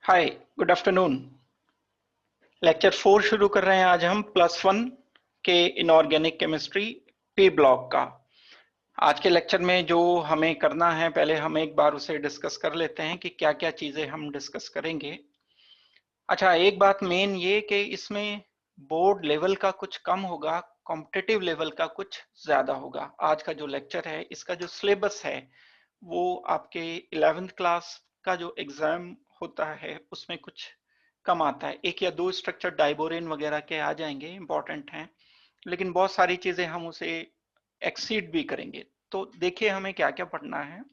हाय, good afternoon. Lecture 4 शुरू कर रहे हैं आज हम +1 के इनऑर्गेनिक केमिस्ट्री पी ब्लॉक का। आज के लेक्चर में जो हमें करना है, पहले हम एक बार उसे डिस्कस कर लेते हैं कि क्या क्या चीजें हम डिस्कस करेंगे। अच्छा, एक बात मेन ये कि इसमें बोर्ड लेवल का कुछ कम होगा, कॉम्पिटिटिव लेवल का कुछ ज्यादा होगा। आज का जो लेक्चर है, इसका जो सिलेबस है वो आपके 11th क्लास का जो एग्जाम होता है उसमें कुछ कम आता है। एक या दो स्ट्रक्चर डाइबोरेन वगैरह के आ जाएंगे, इंपॉर्टेंट हैं, लेकिन बहुत सारी चीजें हम उसे एक्सीड भी करेंगे। तो देखिए हमें क्या क्या पढ़ना है।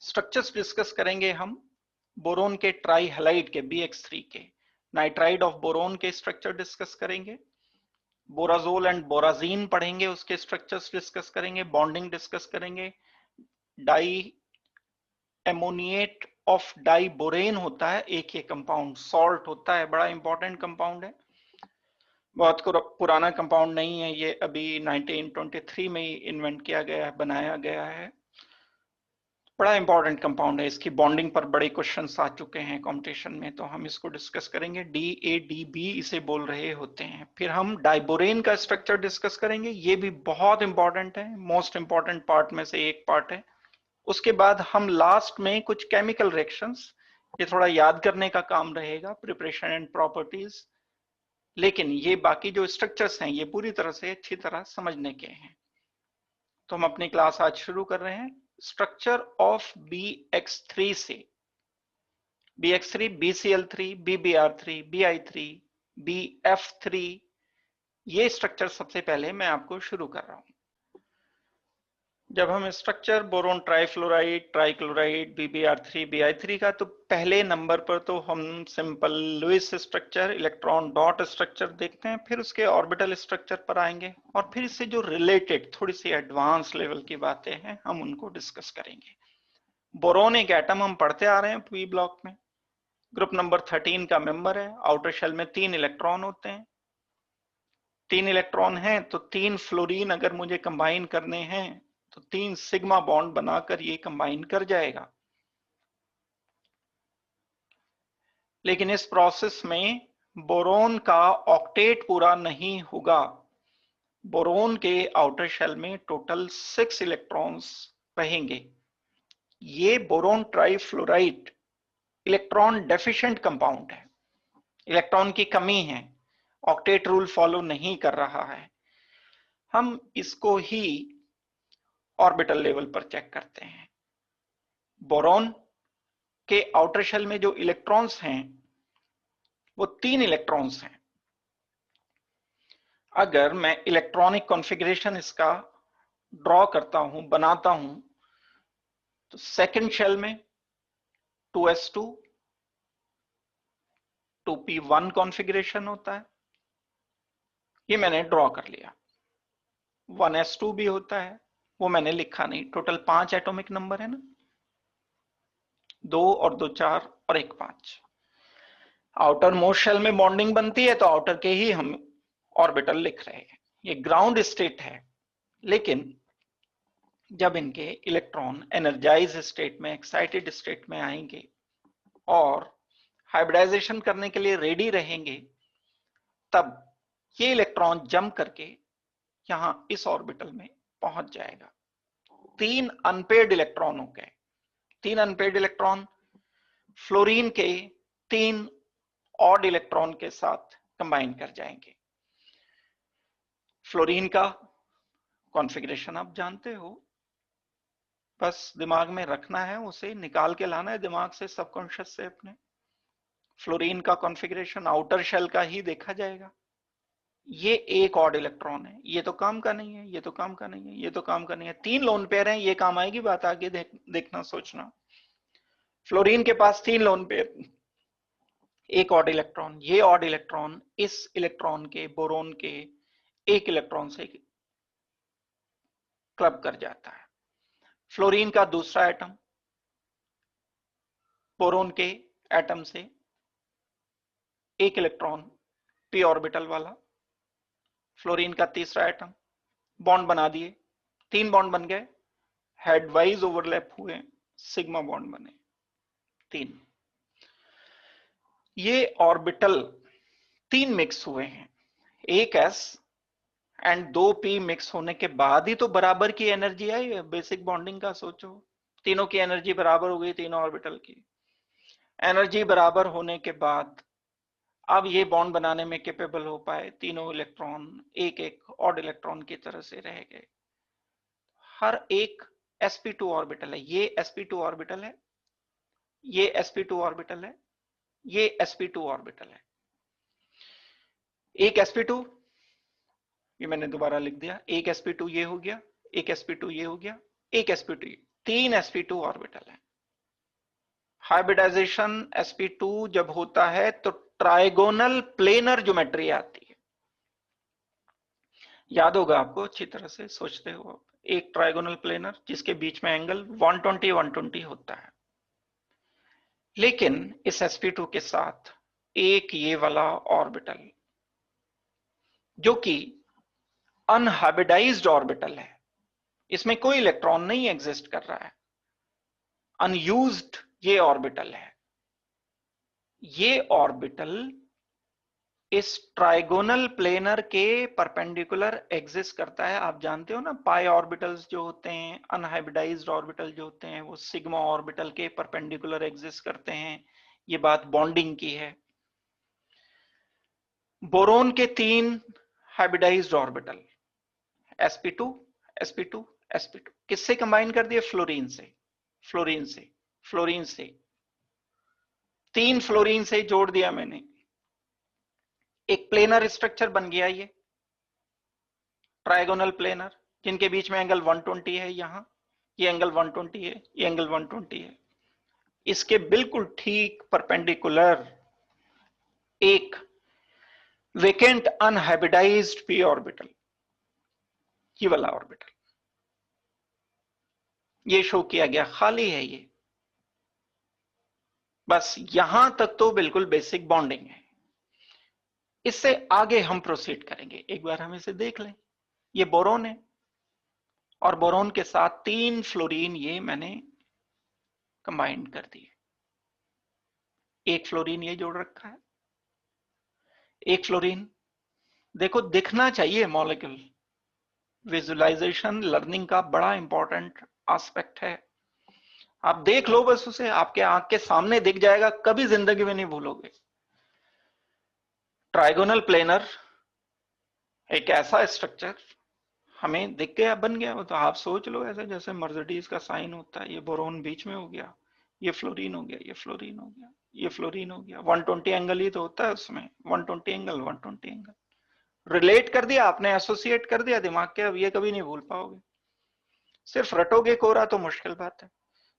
स्ट्रक्चर्स डिस्कस करेंगे हम बोरोन के ट्राई हैलाइड के BX3 के, नाइट्राइड ऑफ बोरोन के स्ट्रक्चर डिस्कस करेंगे, बोराजोल एंड बोराजीन पढ़ेंगे, उसके स्ट्रक्चर्स डिस्कस करेंगे, बॉन्डिंग डिस्कस करेंगे। डाई एमोनिएट ऑफ डाइबोरेन होता है एक ये कंपाउंड, सॉल्ट होता है, बड़ा इंपॉर्टेंट कंपाउंड है, बहुत पुराना कंपाउंड नहीं है ये, अभी 1923 में ही इन्वेंट किया गया है, बनाया गया है। बड़ा इंपॉर्टेंट कंपाउंड है, इसकी बॉन्डिंग पर बड़े क्वेश्चंस आ चुके हैं कंपटीशन में, तो हम इसको डिस्कस करेंगे। DADB इसे बोल रहे होते हैं। फिर हम डाइबोरेन का स्ट्रक्चर डिस्कस करेंगे, ये भी बहुत इंपॉर्टेंट है, मोस्ट इंपॉर्टेंट पार्ट में से एक पार्ट है। उसके बाद हम लास्ट में कुछ केमिकल रिएक्शंस, ये थोड़ा याद करने का काम रहेगा, प्रिपरेशन एंड प्रॉपर्टीज, लेकिन ये बाकी जो स्ट्रक्चर्स हैं ये पूरी तरह से अच्छी तरह समझने के हैं। तो हम अपनी क्लास आज शुरू कर रहे हैं स्ट्रक्चर ऑफ BX3 से। BX3, BCl3, BBr3, Bi3, BF3, ये स्ट्रक्चर सबसे पहले मैं आपको शुरू कर रहा हूं। जब हम structure boron trifluoride, trichloride, BBr3, Bi3 का, तो पहले नंबर पर तो हम simple Lewis structure, electron dot structure देखते हैं, फिर उसके ऑर्बिटल स्ट्रक्चर पर आएंगे, और फिर इससे जो रिलेटेड थोड़ी सी एडवांस लेवल की बातें हैं हम उनको डिस्कस करेंगे। बोरोन एक एटम हम पढ़ते आ रहे हैं पी ब्लॉक में, ग्रुप नंबर 13 का मेंबर है। आउटर शेल में 3 इलेक्ट्रॉन होते हैं, 3 इलेक्ट्रॉन हैं तो 3 फ्लोरीन अगर मुझे कंबाइन करने हैं तो 3 सिग्मा बॉन्ड बनाकर ये कंबाइन कर जाएगा। लेकिन इस प्रोसेस में बोरोन का ऑक्टेट पूरा नहीं होगा। बोरोन के आउटर शेल में टोटल 6 इलेक्ट्रॉन्स रहेंगे। ये boron trifluoride electron deficient compound है, इलेक्ट्रॉन की कमी है, ऑक्टेट रूल फॉलो नहीं कर रहा है। हम इसको ही ऑर्बिटल लेवल पर चेक करते हैं। बोरोन के आउटर शेल में जो इलेक्ट्रॉन्स हैं वो 3 इलेक्ट्रॉन्स हैं। अगर मैं इलेक्ट्रॉनिक कॉन्फ़िगरेशन इसका ड्रॉ करता हूं, बनाता हूं, तो सेकंड शेल में 2s2 2p1 कॉन्फ़िगरेशन होता है, ये मैंने ड्रॉ कर लिया। 1s2 भी होता है, वो मैंने लिखा नहीं। टोटल 5 एटॉमिक नंबर है ना, 2 और 2 4 और 1 5। आउटर मोस्ट शेल में बॉन्डिंग बनती है तो आउटर के ही हम ऑर्बिटल लिख रहे हैं। ये ग्राउंड स्टेट है, लेकिन जब इनके इलेक्ट्रॉन एनर्जाइज स्टेट में, एक्साइटेड स्टेट में आएंगे और हाइब्रिडाइजेशन करने के लिए रेडी रहेंगे, तब ये इलेक्ट्रॉन जंप करके यहां इस ऑर्बिटल में पहुंच जाएगा। 3 अनपेयर्ड इलेक्ट्रॉन हो गए। 3 अनपेयर्ड इलेक्ट्रॉन फ्लोरीन के 3 ऑड इलेक्ट्रॉन के साथ कंबाइन कर जाएंगे। फ्लोरीन का कॉन्फ़िगरेशन आप जानते हो, बस दिमाग में रखना है, उसे निकाल के लाना है दिमाग से, सबकॉन्शियस से अपने। फ्लोरीन का कॉन्फ़िगरेशन आउटर शेल का ही देखा जाएगा। ये एक ऑड इलेक्ट्रॉन है, ये तो काम का नहीं है, ये तो काम का नहीं है, ये तो काम का नहीं है। 3 लोन पेयर हैं, ये काम आएगी बात, आगे देखना सोचना। फ्लोरीन के पास 3 लोन पेयर, एक ऑड इलेक्ट्रॉन, ये ऑड इलेक्ट्रॉन इस इलेक्ट्रॉन के, बोरोन के एक इलेक्ट्रॉन से क्लब कर जाता है। फ्लोरीन का दूसरा एटम बोरोन के एटम से एक इलेक्ट्रॉन पी ऑर्बिटल वाला। फ्लोरीन का तीसरा एटम, बॉन्ड बना दिए, 3 बॉन्ड बन गए, हेड वाइज ओवरलैप हुए, सिग्मा बॉन्ड बने 3। ये ऑर्बिटल 3 मिक्स हुए हैं, एक s एंड 2 p मिक्स होने के बाद ही तो बराबर की एनर्जी आई। बेसिक बॉन्डिंग का सोचो, तीनों की एनर्जी बराबर हो गई, तीनों ऑर्बिटल की एनर्जी बराबर होने के बाद अब ये बॉन्ड बनाने में कैपेबल हो पाए, तीनों इलेक्ट्रॉन एक एक ऑड इलेक्ट्रॉन की तरह से रह गए। हर एक sp2 ऑर्बिटल है, ये sp2 ऑर्बिटल है, ये sp2 ऑर्बिटल है, ये sp2 ऑर्बिटल है। एक sp2, ये मैंने दोबारा लिख दिया, एक sp2 ये हो गया, एक sp2 ये हो गया, एक sp2 ये, 3 sp2 ऑर्बिटल है। हाइब्रिडाइजेशन sp2 जब होता है तो ट्राइगोनल प्लेनर ज्योमेट्री आती है। याद होगा आपको, अच्छी तरह से सोचते हो आप, एक ट्राइगोनल प्लेनर जिसके बीच में एंगल 120 120 होता है। लेकिन इस sp2 के साथ एक ये वाला ऑर्बिटल जो कि अनहाइब्रिडाइज्ड ऑर्बिटल है, इसमें कोई इलेक्ट्रॉन नहीं एग्जिस्ट कर रहा है, अनयूज्ड ये ऑर्बिटल है। ये ऑर्बिटल इस ट्राइगोनल प्लेनर के परपेंडिकुलर एग्जिस्ट करता है। आप जानते हो ना, पाई ऑर्बिटल्स जो होते हैं, अनहाइब्रिडाइज्ड ऑर्बिटल जो होते हैं, वो सिग्मा ऑर्बिटल के परपेंडिकुलर एग्जिस्ट करते हैं। ये बात बॉन्डिंग की है। बोरोन के 3 hybridised orbital sp2 sp2 sp2 किससे कंबाइन कर दिए? फ्लोरीन से, फ्लोरीन से, फ्लोरीन से, 3 फ्लोरीन से जोड़ दिया मैंने, एक प्लेनर स्ट्रक्चर बन गया ये ट्राइगोनल प्लेनर, जिनके बीच में एंगल 120 है। यहां ये एंगल 120 है, ये एंगल 120 है। इसके बिल्कुल ठीक परपेंडिकुलर एक वेकेंट अनहाइब्रिडाइज्ड p ऑर्बिटल, ये वाला ऑर्बिटल, ये शो किया गया, खाली है ये। बस यहां तक तो बिल्कुल बेसिक बॉन्डिंग है। इससे आगे हम प्रोसीड करेंगे। एक बार हम इसे देख लें। ये बोरोन है और बोरोन के साथ 3 फ्लोरीन ये मैंने कंबाइन कर दिए। एक फ्लोरीन ये जोड़ रखा है, एक फ्लोरीन, देखो दिखना चाहिए मॉलिक्यूल। विजुअलाइजेशन लर्निंग का बड़ा इंपॉर्टेंट एस्पेक्ट है। आप देख लो बस उसे, आपके आंख के सामने दिख जाएगा, कभी जिंदगी में नहीं भूलोगे। ट्राइगोनल प्लेनर एक ऐसा स्ट्रक्चर हमें दिख गया, बन गया। तो आप सोच लो ऐसे जैसे मर्सिडीज का साइन होता है, ये बोरोन बीच में हो गया, ये फ्लोरीन हो गया, ये फ्लोरीन हो गया, ये फ्लोरीन हो गया। 120 एंगल ही तो होता है उसमें, 120 एंगल, 120 एंगल। रिलेट कर दिया आपने, एसोसिएट कर दिया दिमाग के, अब ये कभी नहीं भूल पाओगे। सिर्फ रटोगे कोरा तो मुश्किल बात है,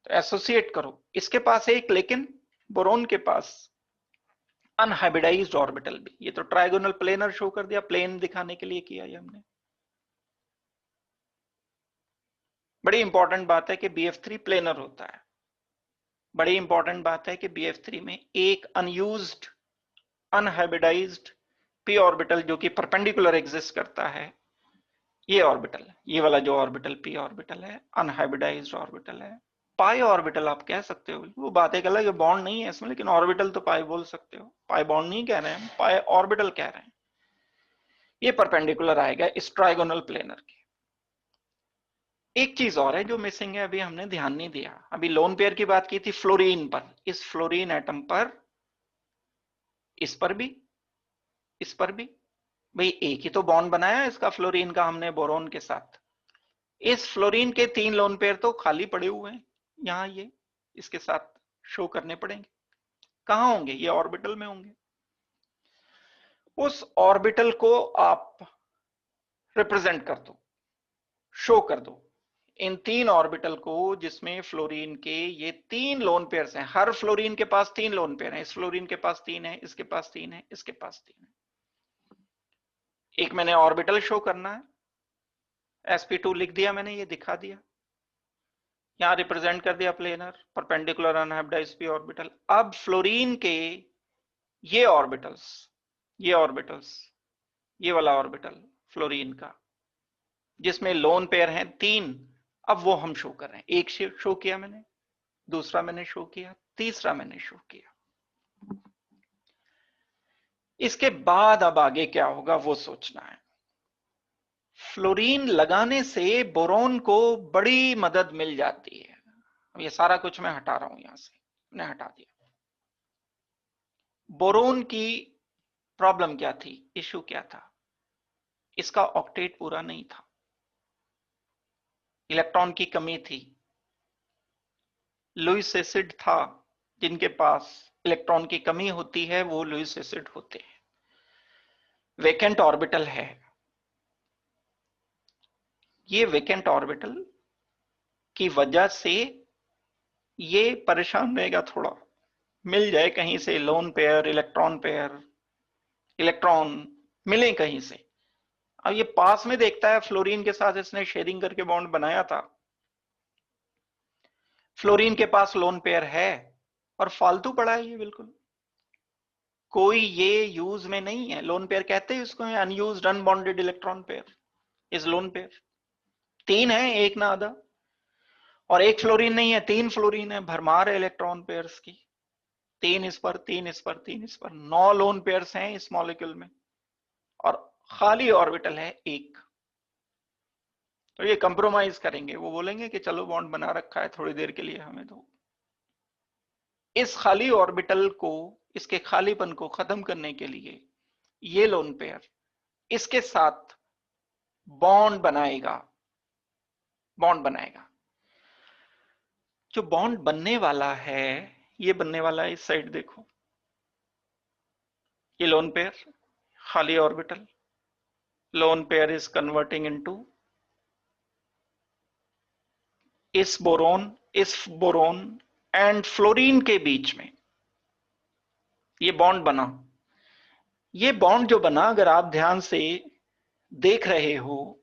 तो एसोसिएट करो। इसके पास एक, लेकिन बोरोन के पास अनहाइब्रिडाइज्ड ऑर्बिटल भी। ये तो ट्राइगोनल प्लेनर शो कर दिया, प्लेन दिखाने के लिए किया ये हमने। बड़ी इंपॉर्टेंट बात है कि BF3 प्लेनर होता है। बड़ी इंपॉर्टेंट बात है कि BF3 में एक अनयूज्ड अनहाइब्रिडाइज्ड p ऑर्बिटल जो कि परपेंडिकुलर एग्जिस्ट करता है, ये ऑर्बिटल, ये वाला जो ऑर्बिटल p ऑर्बिटल है, अनहाइब्रिडाइज्ड ऑर्बिटल है। पाई ऑर्बिटल आप कह सकते हो, वो बात एक अलग है, बॉन्ड नहीं है इसमें, लेकिन ऑर्बिटल तो पाई बोल सकते हो। पाई बॉन्ड नहीं कह रहे हैं, पाई ऑर्बिटल कह रहे हैं। ये परपेंडिकुलर आएगा इस ट्राइगोनल प्लेनर के। एक चीज और है जो मिसिंग है, अभी हमने ध्यान नहीं दिया। अभी लोन पेयर की बात की थी फ्लोरीन पर, इस फ्लोरीन एटम पर, इस पर भी, इस पर भी। भाई एक ही तो बॉन्ड बनाया इसका फ्लोरीन का हमने बोरोन के साथ। इस फ्लोरीन के 3 लोन पेयर तो खाली पड़े हुए हैं, यहां ये इसके साथ शो करने पड़ेंगे। कहां होंगे? ये ऑर्बिटल में होंगे। उस ऑर्बिटल को आप रिप्रेजेंट कर दो, शो कर दो। इन 3 ऑर्बिटल को जिसमें फ्लोरीन के ये 3 लोन पेयर्स हैं, हर फ्लोरीन के पास 3 लोन पेयर हैं। इस फ्लोरीन के पास 3 है, इसके पास 3 है, इसके पास 3 है। एक मैंने ऑर्बिटल शो करना है, sp2 लिख दिया मैंने, ये दिखा दिया, यहां रिप्रेजेंट कर दिया planar perpendicular unhybridised p orbital. अब फ्लोरीन के ये ऑर्बिटल्स, ये ऑर्बिटल्स, ये वाला ऑर्बिटल फ्लोरीन का जिसमें लोन पेयर हैं 3, अब वो हम शो कर रहे हैं। एक शो किया मैंने, दूसरा मैंने शो किया, तीसरा मैंने शो किया। इसके बाद अब आगे क्या होगा वो सोचना है। फ्लोरीन लगाने से बोरोन को बड़ी मदद मिल जाती है। अब ये सारा कुछ मैं हटा रहा हूं, यहां से मैंने हटा दिया। बोरोन की प्रॉब्लम क्या थी, इश्यू क्या था? इसका ऑक्टेट पूरा नहीं था, इलेक्ट्रॉन की कमी थी। लुईस एसिड था, जिनके पास इलेक्ट्रॉन की कमी होती है वो लुईस एसिड होते हैं। वेकेंट ऑर्बिटल है, ये वेकेंट ऑर्बिटल की वजह से ये परेशान रहेगा थोड़ा, मिल जाए कहीं से lone pair, electron pair, electron मिले कहीं से। अब ये पास में देखता है फ्लोरीन के साथ इसने शेयरिंग करके बॉन्ड बनाया था, फ्लोरीन के पास लोन पेयर है और फालतू पड़ा है ये, बिल्कुल कोई ये यूज में नहीं है। लोन पेयर कहते हैं इसको, unused unbonded electron pair is lone pair. 3 है, एक ना आधा, और एक फ्लोरीन नहीं है, 3 फ्लोरीन है, भरमार है इलेक्ट्रॉन पेयर्स की। 3 इस पर, 3 इस पर, 3 इस पर, 9 लोन पेयर्स हैं इस मॉलिक्यूल में, और खाली ऑर्बिटल है एक। तो ये कंप्रोमाइज करेंगे, वो बोलेंगे कि चलो बॉन्ड बना रखा है थोड़ी देर के लिए हमें दो। इस खाली ऑर्बिटल को, इसके खालीपन को खत्म करने के लिए ये लोन पेयर इसके साथ बॉन्ड बनाएगा। बॉन्ड बनाएगा, जो बॉन्ड बनने वाला है ये बनने वाला है, इस साइड देखो, ये लोन पेयर, खाली orbital, lone pair is converting into इस बोरोन एंड फ्लोरीन के बीच में ये बॉन्ड बना। ये बॉन्ड जो बना, अगर आप ध्यान से देख रहे हो,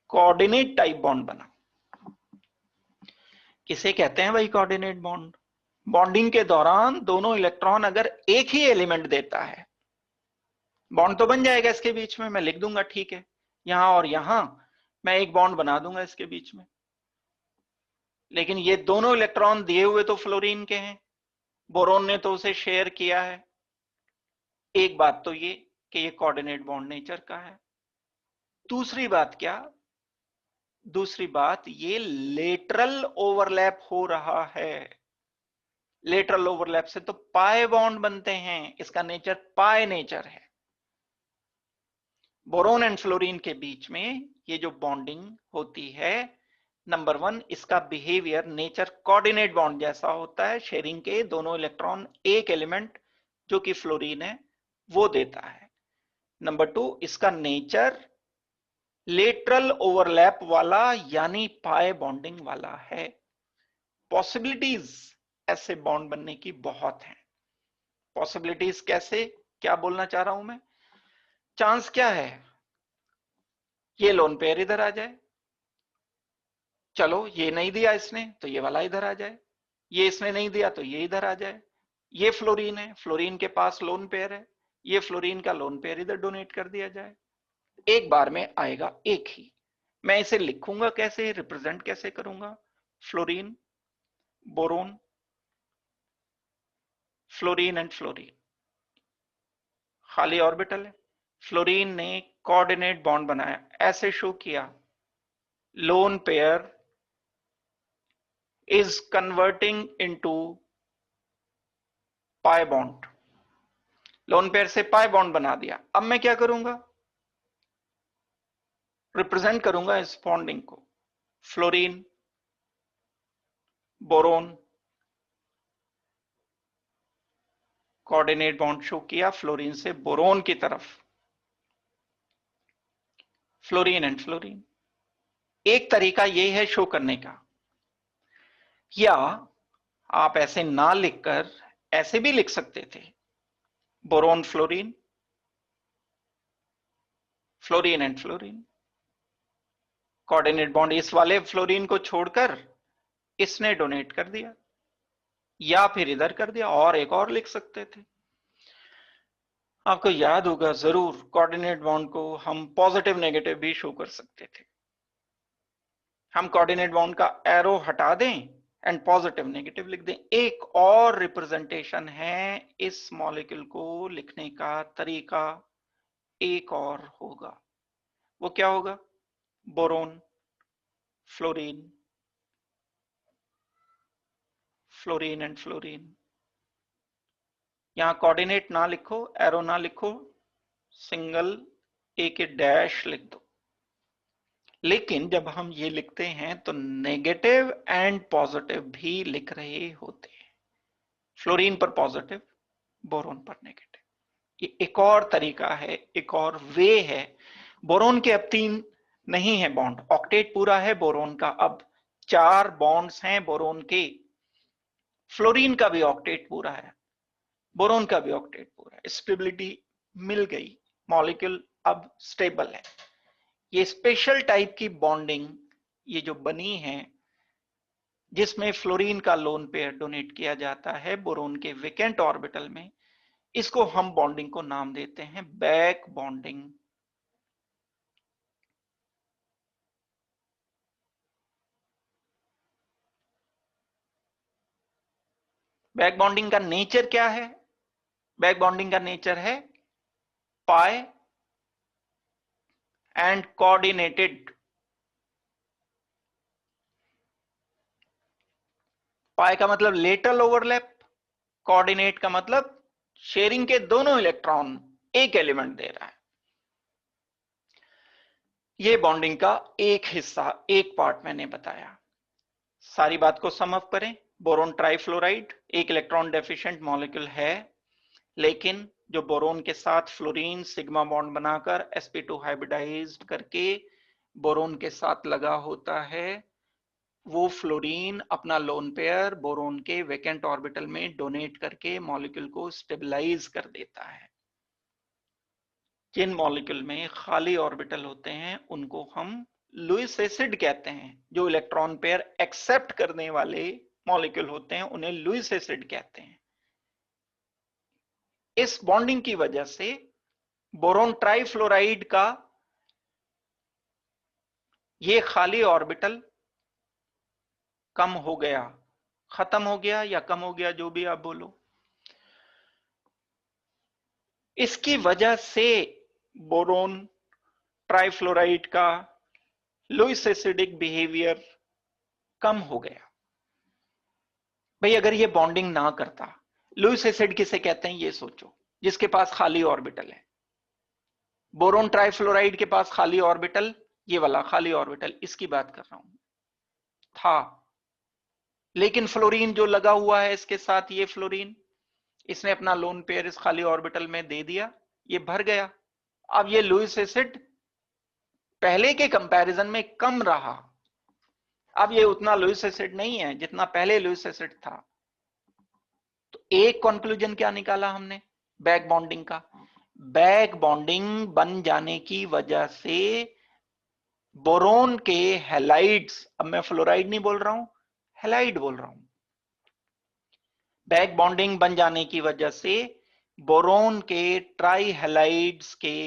कोऑर्डिनेट टाइप बॉन्ड बना। किसे कहते हैं भाई कोऑर्डिनेट बॉन्ड? बॉन्डिंग के दौरान दोनों इलेक्ट्रॉन अगर एक ही एलिमेंट देता है, बॉन्ड तो बन जाएगा इसके बीच में, मैं लिख दूंगा ठीक है, यहां और यहां मैं एक बॉन्ड बना दूंगा इसके बीच में। लेकिन ये दोनों इलेक्ट्रॉन दिए हुए तो फ्लोरीन के हैं, बोरोन ने तो उसे शेयर किया है। एक बात तो ये कि ये कोऑर्डिनेट बॉन्ड नेचर का है। दूसरी बात क्या? दूसरी बात ये लेटरल ओवरलैप हो रहा है। लेटरल ओवरलैप से तो पाई बॉन्ड बनते हैं, इसका नेचर पाई नेचर है। बोरोन एंड फ्लोरीन के बीच में ये जो बॉन्डिंग होती है, नंबर 1 इसका बिहेवियर नेचर कोऑर्डिनेट बॉन्ड जैसा होता है, शेयरिंग के दोनों इलेक्ट्रॉन एक एलिमेंट जो कि फ्लोरीन है वो देता है। नंबर 2 इसका नेचर लेटरल ओवरलैप वाला यानी पाई बॉन्डिंग वाला है। पॉसिबिलिटीज ऐसे बॉन्ड बनने की बहुत हैं। पॉसिबिलिटीज कैसे, क्या बोलना चाह रहा हूं मैं? चांस क्या है, ये लोन पेयर इधर आ जाए, चलो ये नहीं दिया इसने तो ये वाला इधर आ जाए, ये इसने नहीं दिया तो ये इधर आ जाए। ये फ्लोरीन है, फ्लोरीन के पास लोन पेयर है, ये फ्लोरीन का लोन पेयर इधर डोनेट कर दिया जाए। एक बार में आएगा एक ही। मैं इसे लिखूंगा कैसे, रिप्रेजेंट कैसे करूंगा? Fluorine, boron, fluorine and fluorine, खाली ऑर्बिटल है। फ्लोरीन ने कोऑर्डिनेट बॉन्ड बनाया, ऐसे शो किया, lone pair is converting into pi bond. Lone pair से पाई बॉन्ड बना दिया। अब मैं क्या करूंगा? रिप्रेजेंट करूंगा इस बॉन्डिंग को, fluorine, boron, coordinate bond show किया फ्लोरीन से बोरोन की तरफ, फ्लोरीन एंड फ्लोरीन। एक तरीका यह है शो करने का, या आप ऐसे ना लिखकर ऐसे भी लिख सकते थे, boron fluorine, fluorine and fluorine, coordinate bond इस वाले फ्लोरीन को छोड़कर इसने डोनेट कर दिया, या फिर इधर कर दिया, और एक और लिख सकते थे। आपको याद होगा जरूर, कोऑर्डिनेट बॉन्ड को हम पॉजिटिव नेगेटिव भी शो कर सकते थे। हम कोऑर्डिनेट बॉन्ड का एरो हटा दें, एंड पॉजिटिव नेगेटिव लिख दें। एक और रिप्रेजेंटेशन है, इस मॉलिक्यूल को लिखने का तरीका एक और होगा। वो क्या होगा? Boron, fluorine, fluorine and fluorine. यहां कोऑर्डिनेट ना लिखो, एरो ना लिखो, सिंगल ए के डैश लिख दो। लेकिन जब हम ये लिखते हैं तो नेगेटिव एंड पॉजिटिव भी लिख रहे होते हैं। फ्लोरीन पर पॉजिटिव, बोरोन पर नेगेटिव। ये एक और तरीका है, एक और वे है। बोरोन के अब 3 नहीं है बॉन्ड, ऑक्टेट पूरा है बोरोन का, अब 4 बॉन्ड्स हैं बोरोन के। फ्लोरीन का भी ऑक्टेट पूरा है, बोरोन का भी ऑक्टेट पूरा है। स्टेबिलिटी मिल गई, मॉलिक्यूल अब स्टेबल है। ये स्पेशल टाइप की बॉन्डिंग ये जो बनी है, जिसमें फ्लोरीन का लोन पेयर डोनेट किया जाता है बोरोन के वेकेंट ऑर्बिटल में, इसको हम बॉन्डिंग को नाम देते हैं बैक बॉन्डिंग। बैक बॉन्डिंग का नेचर क्या है? बैक बॉन्डिंग का नेचर है पाई एंड कोऑर्डिनेटेड। पाई का मतलब लेटरल ओवरलैप, कोऑर्डिनेट का मतलब शेयरिंग के दोनों इलेक्ट्रॉन एक एलिमेंट दे रहा है। ये बॉन्डिंग का एक हिस्सा, एक पार्ट मैंने बताया। सारी बात को सम अप करें। बोरोन ट्राइफ्लोराइड एक इलेक्ट्रॉन डेफिशिएंट मॉलिक्यूल है, लेकिन जो बोरोन के साथ फ्लोरीन सिग्मा बॉन्ड बनाकर sp2 हाइब्रिडाइज्ड करके बोरोन के साथ लगा होता है, वो फ्लोरीन अपना लोन पेयर बोरोन के वेकेंट ऑर्बिटल में डोनेट करके मॉलिक्यूल को स्टेबलाइज कर देता है। जिन मॉलिक्यूल में खाली ऑर्बिटल होते हैं उनको हम लुईस एसिड कहते हैं। जो इलेक्ट्रॉन पेयर एक्सेप्ट करने वाले मॉलिक्यूल होते हैं उन्हें लुईस एसिड कहते हैं। इस बॉन्डिंग की वजह से बोरोन ट्राइफ्लोराइड का ये खाली ऑर्बिटल कम हो गया, खत्म हो गया या कम हो गया, जो भी आप बोलो। इसकी वजह से बोरोन ट्राइफ्लोराइड का लुईस एसिडिक बिहेवियर कम हो गया। भाई अगर ये बॉन्डिंग ना करता, लुईस एसिड किसे कहते हैं ये सोचो, जिसके पास खाली ऑर्बिटल है। बोरोन ट्राइफ्लोराइड के पास खाली ऑर्बिटल, ये वाला खाली ऑर्बिटल, इसकी बात कर रहा हूं, था। लेकिन फ्लोरीन जो लगा हुआ है इसके साथ, ये फ्लोरीन, इसने अपना लोन पेयर इस खाली ऑर्बिटल में दे दिया, ये भर गया। अब ये लुईस एसिड पहले के कंपैरिजन में कम रहा। अब ये उतना लुईस एसिड नहीं है जितना पहले लुईस एसिड था। तो एक कंक्लूजन क्या निकाला हमने बैक बॉन्डिंग का? बैक बॉन्डिंग बन जाने की वजह से बोरोन के हैलाइड्स, अब मैं फ्लोराइड नहीं बोल रहा हूं, हैलाइड बोल रहा हूं। बैक बॉन्डिंग बन जाने की वजह से बोरोन के ट्राई हैलाइड्स के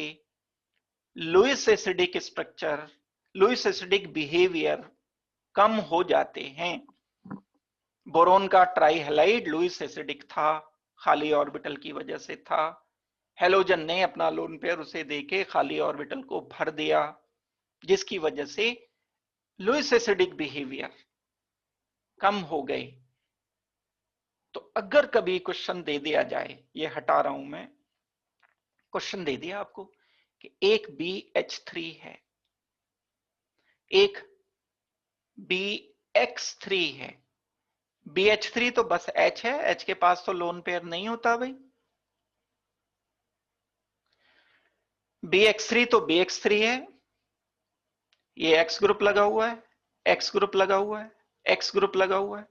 Lewis acidic structure, Lewis acidic behaviour कम हो जाते हैं। बोरोन का ट्राई हैलाइड लुईस एसिडिक था, खाली ऑर्बिटल की वजह से था। हेलोजन ने अपना लोन पेयर उसे देके खाली ऑर्बिटल को भर दिया, जिसकी वजह से लुईस एसिडिक बिहेवियर कम हो गए। तो अगर कभी क्वेश्चन दे दिया जाए, ये हटा रहा हूं मैं, क्वेश्चन दे दिया आपको कि एक BH3 है, एक BX3 है। BH3 तो बस H है, H के पास तो लोन पेयर नहीं होता भाई। BX3 तो BX3 है, ये X ग्रुप लगा हुआ है, X ग्रुप लगा हुआ है, X ग्रुप लगा हुआ है।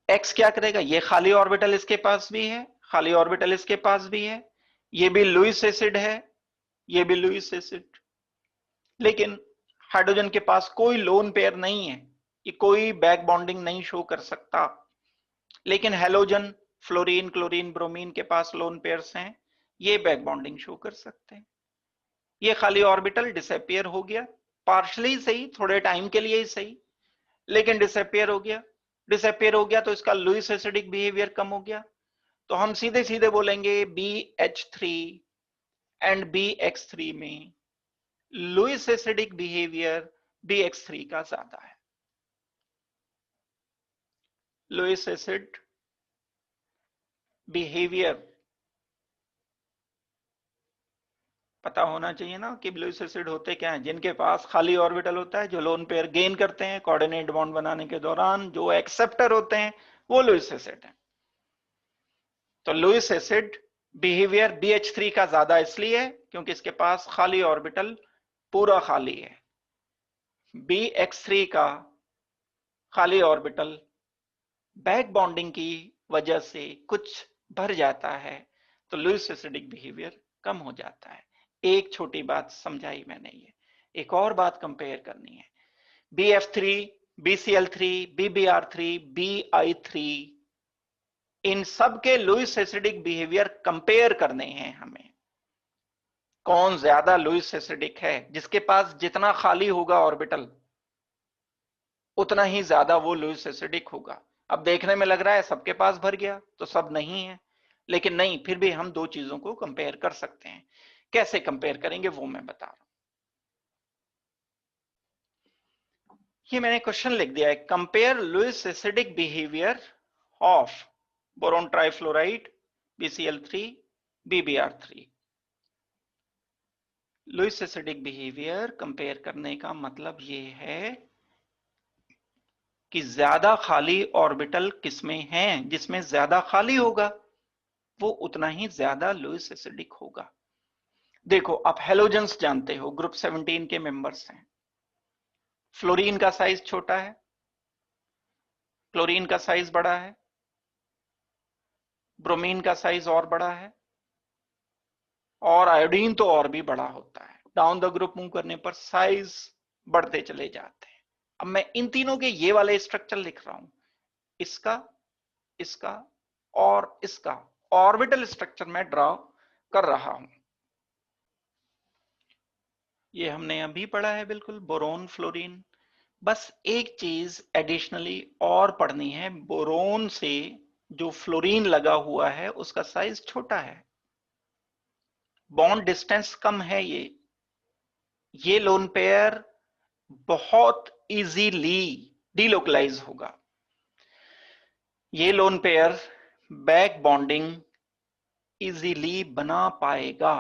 X क्या करेगा? ये खाली ऑर्बिटल इसके पास भी है, खाली ऑर्बिटल इसके पास भी है, ये भी लुईस एसिड है, ये भी लुईस एसिड। लेकिन हाइड्रोजन के पास कोई लोन पेयर नहीं है, ये कोई बैक बॉन्डिंग नहीं शो कर सकता। लेकिन हेलोजन, फ्लोरीन, क्लोरीन, ब्रोमीन के पास लोन पेयर्स हैं, ये बैक बॉन्डिंग शो कर सकते हैं। ये खाली ऑर्बिटल डिसअपियर हो गया, पार्शली सही, थोड़े टाइम के लिए ही सही, लेकिन डिसअपियर हो गया। डिसअपियर हो गया तो इसका लुईस एसिडिक बिहेवियर कम हो गया। तो हम सीधे सीधे बोलेंगे BH3 एंड BX3 में लुईस एसिडिक बिहेवियर BX3 का ज्यादा है। लुईस एसिड बिहेवियर पता होना चाहिए ना कि लुईस एसिड होते क्या हैं। जिनके पास खाली ऑर्बिटल होता है, जो लोन पेयर गेन करते हैं कोऑर्डिनेट बॉन्ड बनाने के दौरान, जो एक्सेप्टर होते हैं, वो लुईस एसिड है। तो लुईस एसिड बिहेवियर BH3 का ज्यादा इसलिए है क्योंकि इसके पास खाली ऑर्बिटल पूरा खाली है। BX3 का खाली ऑर्बिटल बैक बॉन्डिंग की वजह से कुछ भर जाता है, तो लुईस एसिडिक बिहेवियर कम हो जाता है। एक छोटी बात समझाई मैंने, ये एक और बात कंपेयर करनी है। BF3, BCl3, BBr3, BI3, इन सब के लुईस एसिडिक बिहेवियर कंपेयर करने हैं हमें। कौन ज्यादा लुईस एसिडिक है? जिसके पास जितना खाली होगा ऑर्बिटल उतना ही ज्यादा वो लुईस एसिडिक होगा। अब देखने में लग रहा है सबके पास भर गया तो सब नहीं है, लेकिन नहीं, फिर भी हम दो चीजों को कंपेयर कर सकते हैं। कैसे कंपेयर करेंगे वो मैं बता रहा हूं। ये मैंने क्वेश्चन लिख दिया है, compare Lewis acidic behaviour of boron trifluoride BCl3 BBr3। Lewis acidic behaviour compare करने का मतलब ये है कि ज्यादा खाली ऑर्बिटल किसमें हैं, जिसमें ज्यादा खाली होगा वो उतना ही ज्यादा लुईस एसिडिक होगा। देखो, आप हेलोजेंस जानते हो, ग्रुप 17 के मेंबर्स हैं। फ्लोरीन का साइज छोटा है, क्लोरीन का साइज बड़ा है, ब्रोमीन का साइज और बड़ा है, और आयोडीन तो और भी बड़ा होता है। डाउन द ग्रुप मूव करने पर साइज बढ़ते चले जाते हैं। अब मैं इन तीनों के ये वाले स्ट्रक्चर लिख रहा हूं, इसका, इसका और इसका ऑर्बिटल स्ट्रक्चर मैं ड्रॉ कर रहा हूं। ये हमने अभी पढ़ा है बिल्कुल, बोरोन फ्लोरीन। बस एक चीज एडिशनली और पढ़नी है, बोरोन से जो फ्लोरीन लगा हुआ है उसका साइज छोटा है, बॉन्ड डिस्टेंस कम है। ये लोन पेयर बहुत इजीली डिलोकलाइज होगा। ये lone pair back bonding easily बना पाएगा।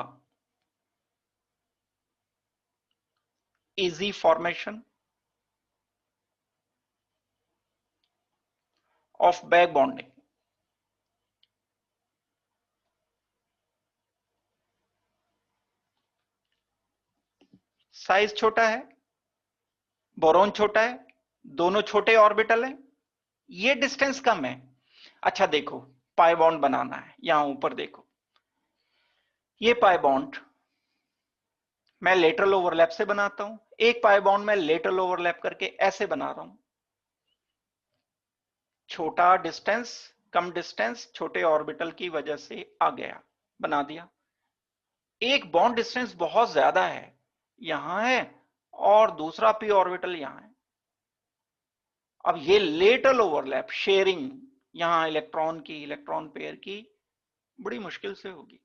Easy formation of back bonding. Size छोटा है, बोरोन छोटा है, दोनों छोटे ऑर्बिटल हैं, ये डिस्टेंस कम है। अच्छा देखो, पाई बॉन्ड बनाना है, यहां ऊपर देखो, ये पाई बॉन्ड मैं लेटरल ओवरलैप से बनाता हूं। एक पाई बॉन्ड मैं लेटरल ओवरलैप करके ऐसे बना रहा हूं। छोटा डिस्टेंस, कम डिस्टेंस, छोटे ऑर्बिटल की वजह से आ गया, बना दिया। एक बॉन्ड डिस्टेंस बहुत ज्यादा है, यहां है, और दूसरा पी ऑर्बिटल यहां है। अब ये लेटरल ओवरलैप शेयरिंग यहां इलेक्ट्रॉन की, इलेक्ट्रॉन पेयर की बड़ी मुश्किल से होगी।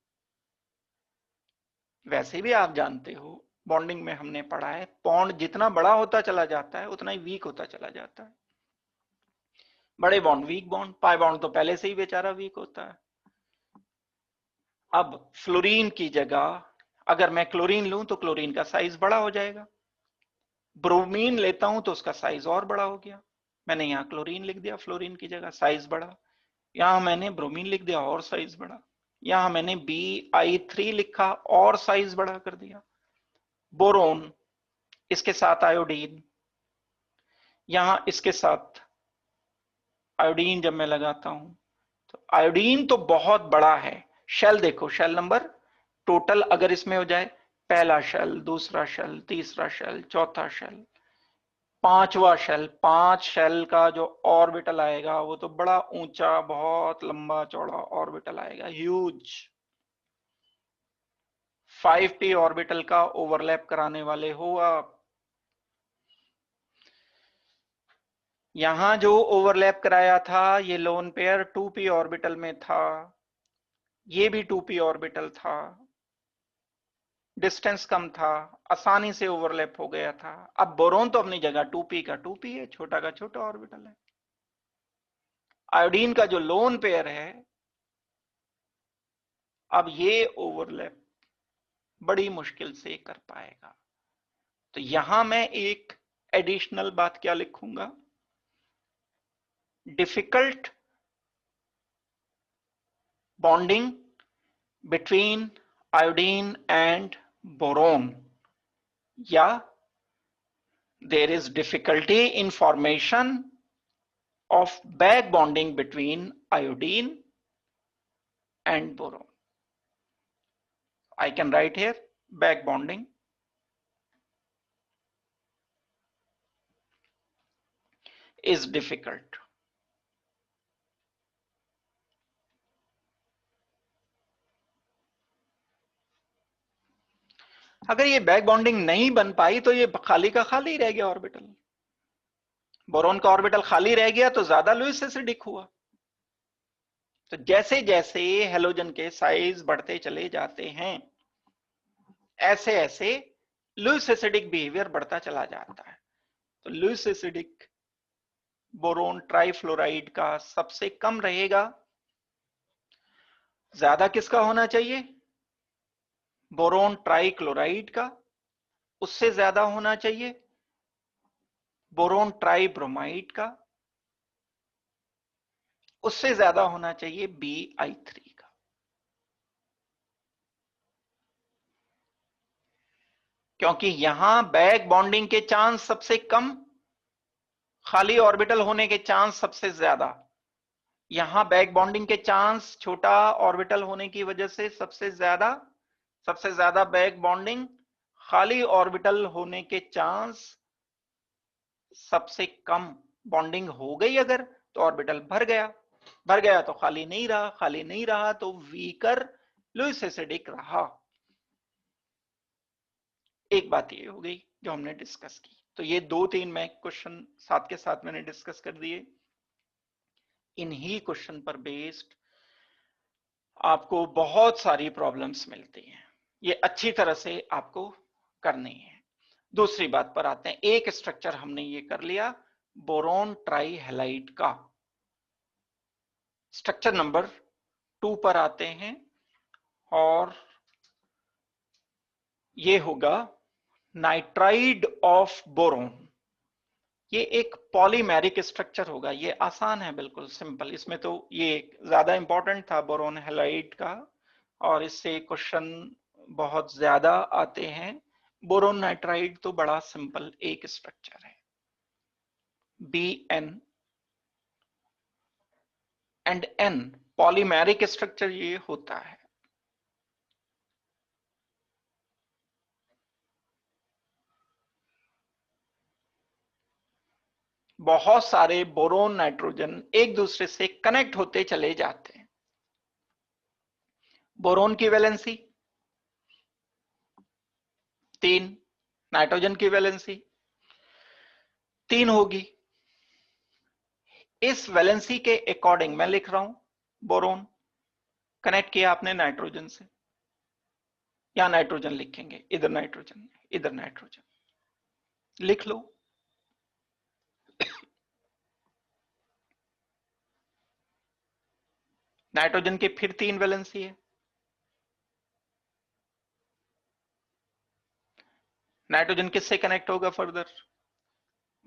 वैसे भी आप जानते हो, बॉन्डिंग में हमने पढ़ा है, बॉन्ड जितना बड़ा होता चला जाता है उतना ही वीक होता चला जाता है। बड़े bond weak bond, pi bond तो पहले से ही बेचारा वीक होता है। अब फ्लोरीन की जगह अगर मैं क्लोरीन लूं तो क्लोरीन का साइज बड़ा हो जाएगा, ब्रोमीन लेता हूं तो उसका साइज और बड़ा हो गया। मैंने यहां क्लोरीन लिख दिया फ्लोरीन की जगह, साइज बड़ा। यहां मैंने ब्रोमीन लिख दिया और साइज बड़ा। यहां मैंने BI3 लिखा और साइज बड़ा कर दिया। बोरोन, इसके साथ आयोडीन, यहां इसके साथ आयोडीन जब मैं लगाता हूं तो आयोडीन तो बहुत बड़ा है। शेल देखो, शेल नंबर टोटल अगर इसमें हो जाए, पहला शेल, दूसरा शेल, तीसरा शेल, चौथा शेल, पांचवा शेल, 5 शेल का जो ऑर्बिटल आएगा वो तो बड़ा ऊंचा, बहुत लंबा चौड़ा ऑर्बिटल आएगा, ह्यूज। 5p ऑर्बिटल का ओवरलैप कराने वाले हो आप। यहां जो ओवरलैप कराया था ये लोन पेयर 2p ऑर्बिटल में था, ये भी 2p ऑर्बिटल था, डिस्टेंस कम था, आसानी से ओवरलैप हो गया था। अब बोरोन तो अपनी जगह 2p का 2p है, छोटा का छोटा ऑर्बिटल है। आयोडीन का जो लोन पेयर है, अब ये ओवरलैप बड़ी मुश्किल से कर पाएगा। तो यहां मैं एक एडिशनल बात क्या लिखूंगा, difficult bonding between iodine and boron, या there is difficulty in formation of back bonding between iodine and boron. I can write here back bonding is difficult. अगर ये बैक बॉन्डिंग नहीं बन पाई तो ये खाली का खाली रह गया ऑर्बिटल। बोरोन का ऑर्बिटल खाली रह गया तो ज्यादा लुईस एसिडिक हुआ। तो जैसे जैसे हेलोजन के साइज बढ़ते चले जाते हैं, ऐसे ऐसे लुईस एसिडिक बिहेवियर बढ़ता चला जाता है। तो लुईस एसिडिक बोरोन ट्राइफ्लोराइड का सबसे कम रहेगा। ज्यादा किसका होना चाहिए, बोरोन ट्राइक्लोराइड का। उससे ज्यादा होना चाहिए बोरोन ट्राइब्रोमाइड का। उससे ज्यादा होना चाहिए Bi3 का। क्योंकि यहां बैक बॉन्डिंग के चांस सबसे कम, खाली ऑर्बिटल होने के चांस सबसे ज्यादा। यहां बैक बॉन्डिंग के चांस छोटा ऑर्बिटल होने की वजह से सबसे ज्यादा बैक बॉन्डिंग, खाली ऑर्बिटल होने के चांस सबसे कम। बॉन्डिंग हो गई अगर तो ऑर्बिटल भर गया तो खाली नहीं रहा, खाली नहीं रहा तो वीकर लुईस एसिडिक रहा। एक बात ये हो गई जो हमने डिस्कस की। तो ये 2-3 मैं क्वेश्चन साथ के साथ मैंने डिस्कस कर दिए। इन्हीं क्वेश्चन पर बेस्ड आपको बहुत सारी प्रॉब्लम्स मिलती हैं, ये अच्छी तरह से आपको करनी है। दूसरी बात पर आते हैं। एक स्ट्रक्चर हमने ये कर लिया बोरोन ट्राइहैलाइड का। स्ट्रक्चर नंबर 2 पर आते हैं और ये होगा नाइट्राइड ऑफ बोरोन। ये एक पॉलीमेरिक स्ट्रक्चर होगा। ये आसान है, बिल्कुल सिंपल। इसमें तो ये ज्यादा इंपॉर्टेंट था बोरोन हैलाइड का, और इससे क्वेश्चन बहुत ज्यादा आते हैं। बोरोन नाइट्राइड तो बड़ा सिंपल एक स्ट्रक्चर है, Bn and N polymeric structure ये होता है। बहुत सारे बोरोन नाइट्रोजन एक दूसरे से कनेक्ट होते चले जाते हैं। बोरोन की वैलेंसी 3, नाइट्रोजन की वैलेंसी 3 होगी। इस वैलेंसी के अकॉर्डिंग मैं लिख रहा हूं बोरोन कनेक्ट किया आपने नाइट्रोजन से, या नाइट्रोजन लिखेंगे, इधर नाइट्रोजन इधर नाइट्रोजन लिख लो। नाइट्रोजन की फिर 3 वैलेंसी है। नाइट्रोजन किससे कनेक्ट होगा फर्दर,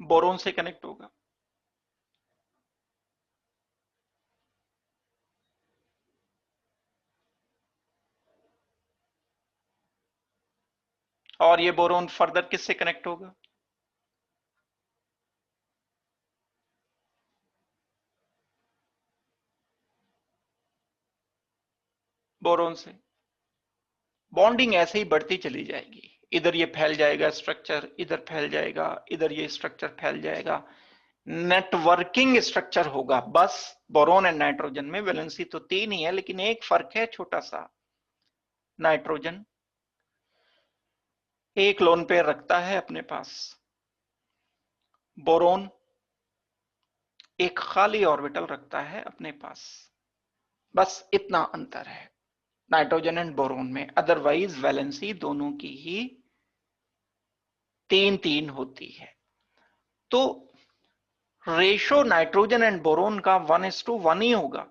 बोरोन से कनेक्ट होगा। और ये बोरोन फर्दर किससे कनेक्ट होगा, बोरोन से। बॉन्डिंग ऐसे ही बढ़ती चली जाएगी। इधर ये फैल जाएगा स्ट्रक्चर, इधर फैल जाएगा, इधर ये स्ट्रक्चर फैल जाएगा। नेटवर्किंग स्ट्रक्चर होगा बस। बोरोन एंड नाइट्रोजन में वैलेंसी तो 3 ही है, लेकिन एक फर्क है छोटा सा। नाइट्रोजन एक लोन पेयर रखता है अपने पास, बोरोन एक खाली ऑर्बिटल रखता है अपने पास। बस इतना अंतर है नाइट्रोजन एंड बोरोन में, अदरवाइज वैलेंसी दोनों की ही 3-3 होती है। तो रेशो नाइट्रोजन एंड बोरोन का 1:1 ही होगा।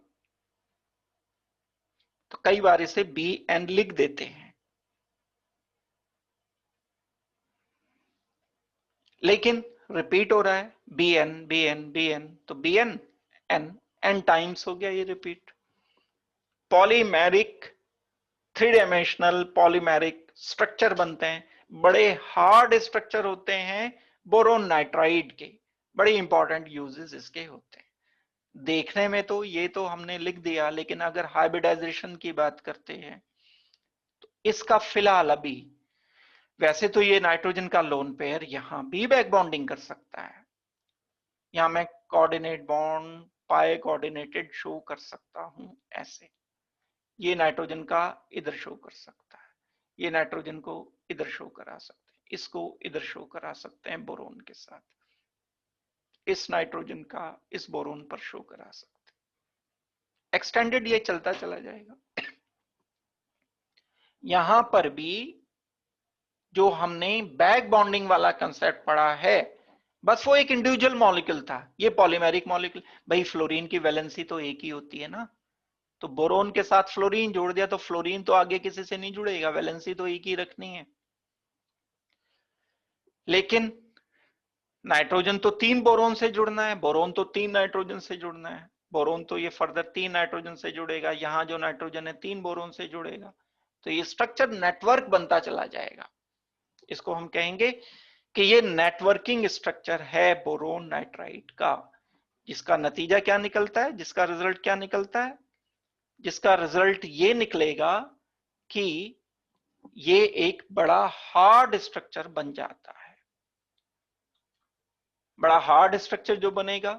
तो कई बार इसे Bn लिख देते हैं, लेकिन रिपीट हो रहा है Bn Bn Bn, तो Bn n टाइम्स हो गया ये repeat. Polymeric 3 dimensional polymeric structure बनते हैं, बड़े हार्ड स्ट्रक्चर होते हैं बोरोन नाइट्राइड के, बड़े इंपॉर्टेंट यूजेस इसके होते हैं। देखने में तो ये तो हमने लिख दिया, लेकिन अगर हाइब्रिडाइजेशन की बात करते हैं तो इसका फिलहाल अभी, वैसे तो ये नाइट्रोजन का लोन पेयर यहां भी बैक बॉन्डिंग कर सकता है, यहां मैं coordinate bond pi coordinated show कर सकता हूं ऐसे। ये नाइट्रोजन का इधर शो कर सकता है, ये नाइट्रोजन को इधर शो करा सकते हैं, इसको इधर शो करा सकते हैं बोरोन के साथ, इस नाइट्रोजन का इस बोरोन पर शो करा सकते हैं। एक्सटेंडेड ये चलता चला जाएगा। यहां पर भी जो हमने बैक बॉन्डिंग वाला कंसेप्ट पढ़ा है, बस वो एक इंडिविजुअल मॉलिक्यूल था, ये पॉलीमेरिक मॉलिक्यूल। भाई फ्लोरीन की वैलेंसी तो एक ही होती है ना, तो बोरोन के साथ फ्लोरीन जोड़ दिया तो फ्लोरीन तो आगे किसी से नहीं जुड़ेगा, वैलेंसी तो एक ही रखनी है। लेकिन नाइट्रोजन तो 3 बोरोन से जुड़ना है, बोरोन तो 3 नाइट्रोजन से जुड़ना है, बोरोन तो ये फर्दर 3 नाइट्रोजन से जुड़ेगा, यहां जो नाइट्रोजन है 3 बोरोन से जुड़ेगा, तो ये स्ट्रक्चर नेटवर्क बनता चला जाएगा। इसको हम कहेंगे कि ये नेटवर्किंग स्ट्रक्चर है बोरोन नाइट्राइड का, जिसका नतीजा क्या निकलता है, जिसका रिजल्ट क्या निकलता है, जिसका रिजल्ट ये निकलेगा कि ये एक बड़ा हार्ड स्ट्रक्चर बन जाता है। बड़ा हार्ड स्ट्रक्चर जो बनेगा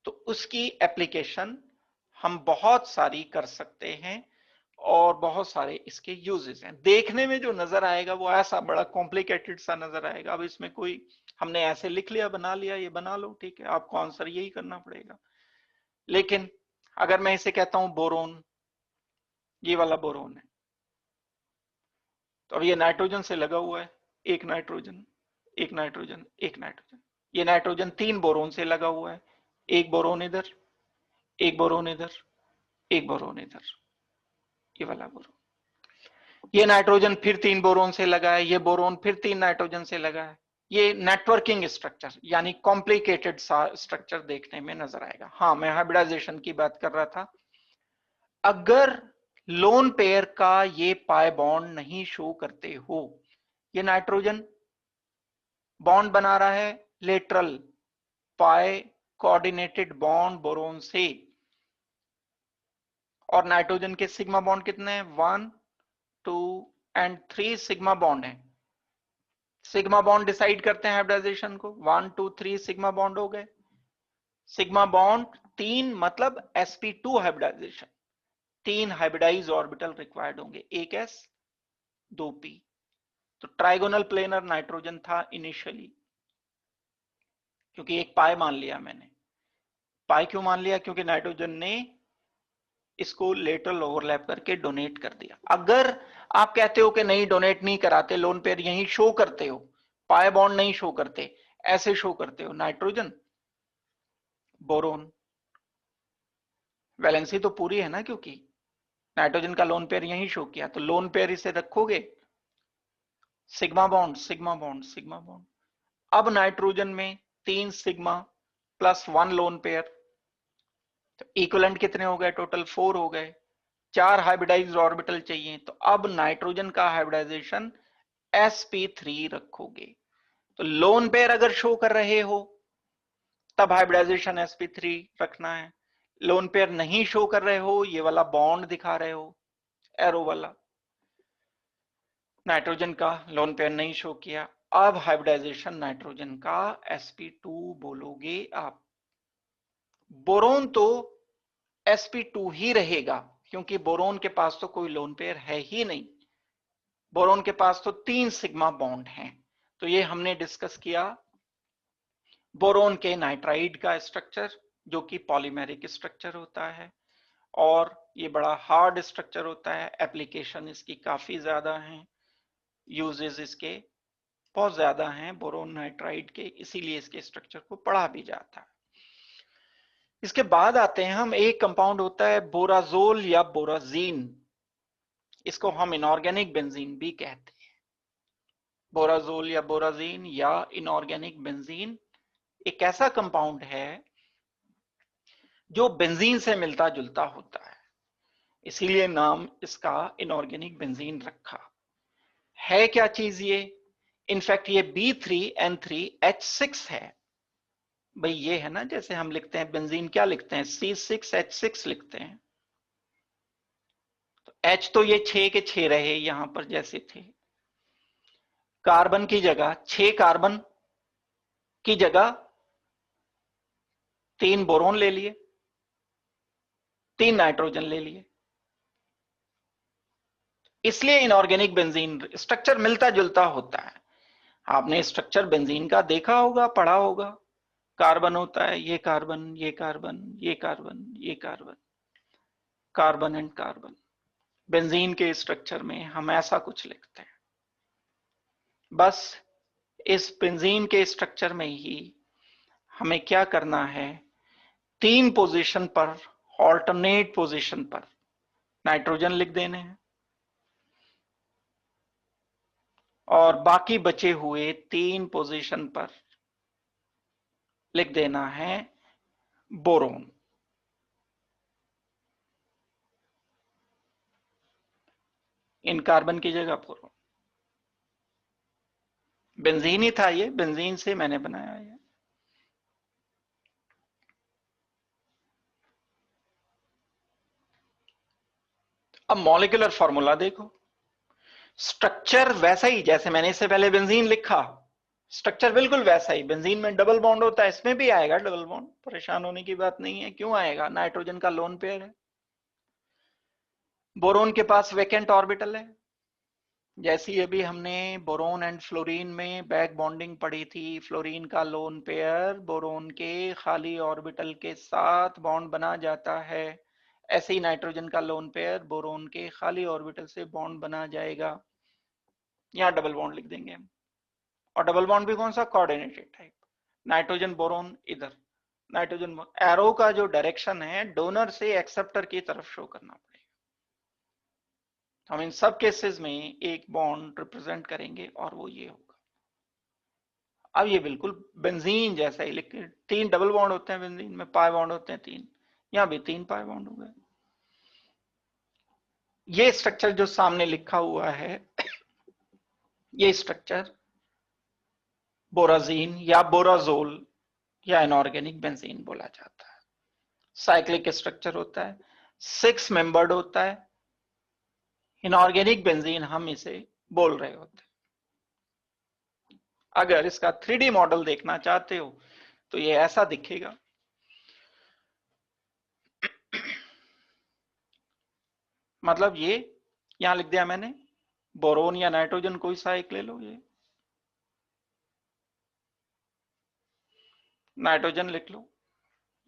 तो उसकी एप्लीकेशन हम बहुत सारी कर सकते हैं और बहुत सारे इसके यूजेस हैं। देखने में जो नजर आएगा वो ऐसा बड़ा कॉम्प्लिकेटेड सा नजर आएगा। अब इसमें कोई हमने ऐसे लिख लिया, बना लिया, ये बना लो, ठीक है, आपको आंसर यही करना पड़ेगा। लेकिन अगर मैं इसे कहता हूं बोरोन, ये वाला बोरोन है, तो अब ये नाइट्रोजन से लगा हुआ है, एक नाइट्रोजन एक नाइट्रोजन एक नाइट्रोजन, ये नाइट्रोजन 3 बोरोन से लगा हुआ है, एक बोरोन इधर, एक बोरोन इधर, एक बोरोन इधर, ये वाला बोरोन। ये नाइट्रोजन फिर 3 बोरोन से लगा है, ये बोरोन फिर 3 नाइट्रोजन से लगा है। ये नेटवर्किंग स्ट्रक्चर यानी कॉम्प्लिकेटेड सा स्ट्रक्चर देखने में नजर आएगा। हाँ, मैं हाइब्रिडाइजेशन की बात कर रहा था। अगर लोन पेयर का ये पाई बॉन्ड नहीं शो करते हो, ये नाइट्रोजन बॉन्ड बना रहा है लेटरल पाई कोऑर्डिनेटेड बॉन्ड बोरोन से, और नाइट्रोजन के सिग्मा बॉन्ड कितने हैं, 1 2 एंड 3 सिग्मा बॉन्ड है। सिग्मा बॉन्ड डिसाइड करते हैं हाइब्रिडाइजेशन को, 1 2 3 सिग्मा बॉन्ड हो गए। सिग्मा बॉन्ड 3 मतलब sp2 hybridisation, 3 hybridise orbital required होंगे, एक s 2 p। तो ट्राइगोनल प्लेनर नाइट्रोजन था इनिशियली, क्योंकि एक पाई मान लिया मैंने। पाई क्यों मान लिया, क्योंकि नाइट्रोजन ने इसको लेटरल ओवरलैप करके डोनेट कर दिया। अगर आप कहते हो कि नहीं डोनेट नहीं कराते, लोन पेयर यहीं शो करते हो, पाई बॉन्ड नहीं शो करते, ऐसे शो करते हो, नाइट्रोजन बोरोन, वैलेंसी तो पूरी है ना, क्योंकि नाइट्रोजन का लोन पेयर यहीं शो किया, तो लोन पेयर इसे रखोगे, sigma bond sigma bond sigma bond. अब नाइट्रोजन में 3 सिग्मा प्लस 1 लोन पेयर, तो इक्विवेलेंट कितने हो गए, टोटल 4 हो गए। 4 हाइब्रिडाइज्ड ऑर्बिटल चाहिए, तो अब नाइट्रोजन का हाइब्रिडाइजेशन sp3 रखोगे। तो लोन पेयर अगर शो कर रहे हो तब हाइब्रिडाइजेशन sp3 रखना है। लोन पेयर नहीं शो कर रहे हो, ये वाला बॉन्ड दिखा रहे हो एरो वाला, नाइट्रोजन का लोन पेयर नहीं शो किया, अब हाइब्रिडाइजेशन नाइट्रोजन का sp2 बोलोगे आप। बोरोन तो sp2 ही रहेगा, क्योंकि बोरोन के पास तो कोई लोन पेयर है ही नहीं, बोरोन के पास तो 3 सिग्मा बॉन्ड हैं। तो ये हमने डिस्कस किया बोरोन के नाइट्राइड का स्ट्रक्चर जो कि पॉलीमेरिक स्ट्रक्चर होता है और ये बड़ा हार्ड स्ट्रक्चर होता है। एप्लीकेशन इसकी काफी ज्यादा हैं, यूजेस इसके बहुत ज्यादा हैं बोरोन नाइट्राइड के, इसीलिए इसके स्ट्रक्चर को पढ़ा भी जाता है। इसके बाद आते हैं हम, एक कंपाउंड होता है बोराजोल या बोराजीन, इसको हम इनऑर्गेनिक बेंजीन भी कहते हैं। बोराजोल या बोराजीन या इनऑर्गेनिक बेंजीन एक ऐसा कंपाउंड है जो बेंजीन से मिलता जुलता होता है, इसीलिए नाम इसका इनऑर्गेनिक बेंजीन रखा है। क्या चीज ये? इनफैक्ट ये B3N3H6 है। भाई ये है ना, जैसे हम लिखते हैं बेंजीन, क्या लिखते हैं? C6H6 लिखते हैं। तो H तो ये 6 के 6 रहे यहां पर जैसे थे। कार्बन की जगह 6 कार्बन की जगह 3 बोरोन ले लिए, 3 नाइट्रोजन ले लिए, इसलिए इनऑर्गेनिक बेंजीन स्ट्रक्चर मिलता जुलता होता है। आपने स्ट्रक्चर बेंजीन का देखा होगा, पढ़ा होगा। कार्बन होता है, ये कार्बन, ये कार्बन, ये कार्बन, ये carbon, carbon and carbon. Benzene के स्ट्रक्चर में हम ऐसा कुछ लिखते हैं। बस इस बेंजीन के स्ट्रक्चर में ही हमें क्या करना है, 3 पोजीशन पर, ऑल्टरनेट पोजीशन पर नाइट्रोजन लिख देने हैं और बाकी बचे हुए 3 पोजीशन पर लिख देना है बोरोन। इन कार्बन की जगह बोरोन। बेंजीन ही था ये, बेंजीन से मैंने बनाया है। अब मॉलिक्यूलर फॉर्मूला देखो, स्ट्रक्चर वैसा ही जैसे मैंने इससे पहले बेंजीन लिखा, स्ट्रक्चर बिल्कुल वैसा ही। बेंजीन में डबल बॉन्ड होता है, इसमें भी आएगा डबल बॉन्ड, परेशान होने की बात नहीं है। क्यों आएगा? नाइट्रोजन का लोन पेयर है। बोरोन के पास वेकेंट ऑर्बिटल है, जैसी अभी हमने बोरोन एंड फ्लोरीन में बैक बॉन्डिंग पढ़ी थी। फ्लोरीन का लोन पेयर बोरोन के खाली ऑर्बिटल के साथ बॉन्ड बना जाता है, ऐसे ही नाइट्रोजन का लोन पेयर बोरोन के खाली ऑर्बिटल से बॉन्ड बना जाएगा। यहां डबल बॉन्ड लिख देंगे हम, और डबल बॉन्ड भी कौन सा? Coordinated type. नाइट्रोजन बोरोन इधर, नाइट्रोजन एरो का जो डायरेक्शन है डोनर से एक्सेप्टर की तरफ शो करना पड़ेगा। हम इन सब केसेस में एक बॉन्ड रिप्रेजेंट करेंगे और वो ये होगा। अब ये बिल्कुल बेंजीन जैसा ही, लेकिन 3 डबल बॉन्ड होते हैं बेंजीन में, पाई बॉन्ड होते हैं 3, यहां भी 3 पाई बॉन्ड हो गए। ये स्ट्रक्चर जो सामने लिखा हुआ है, ये स्ट्रक्चर बोराजीन या बोराजोल या इनऑर्गेनिक बेंजीन बोला जाता है। साइक्लिक स्ट्रक्चर होता है, 6 मेंबर्ड होता है। इनऑर्गेनिक बेंजीन हम इसे बोल रहे होते हैं। अगर इसका 3D मॉडल देखना चाहते हो तो ये ऐसा दिखेगा। मतलब ये यहां लिख दिया मैंने, बोरोन या नाइट्रोजन कोई सा एक ले लो, ये नाइट्रोजन लिख लो,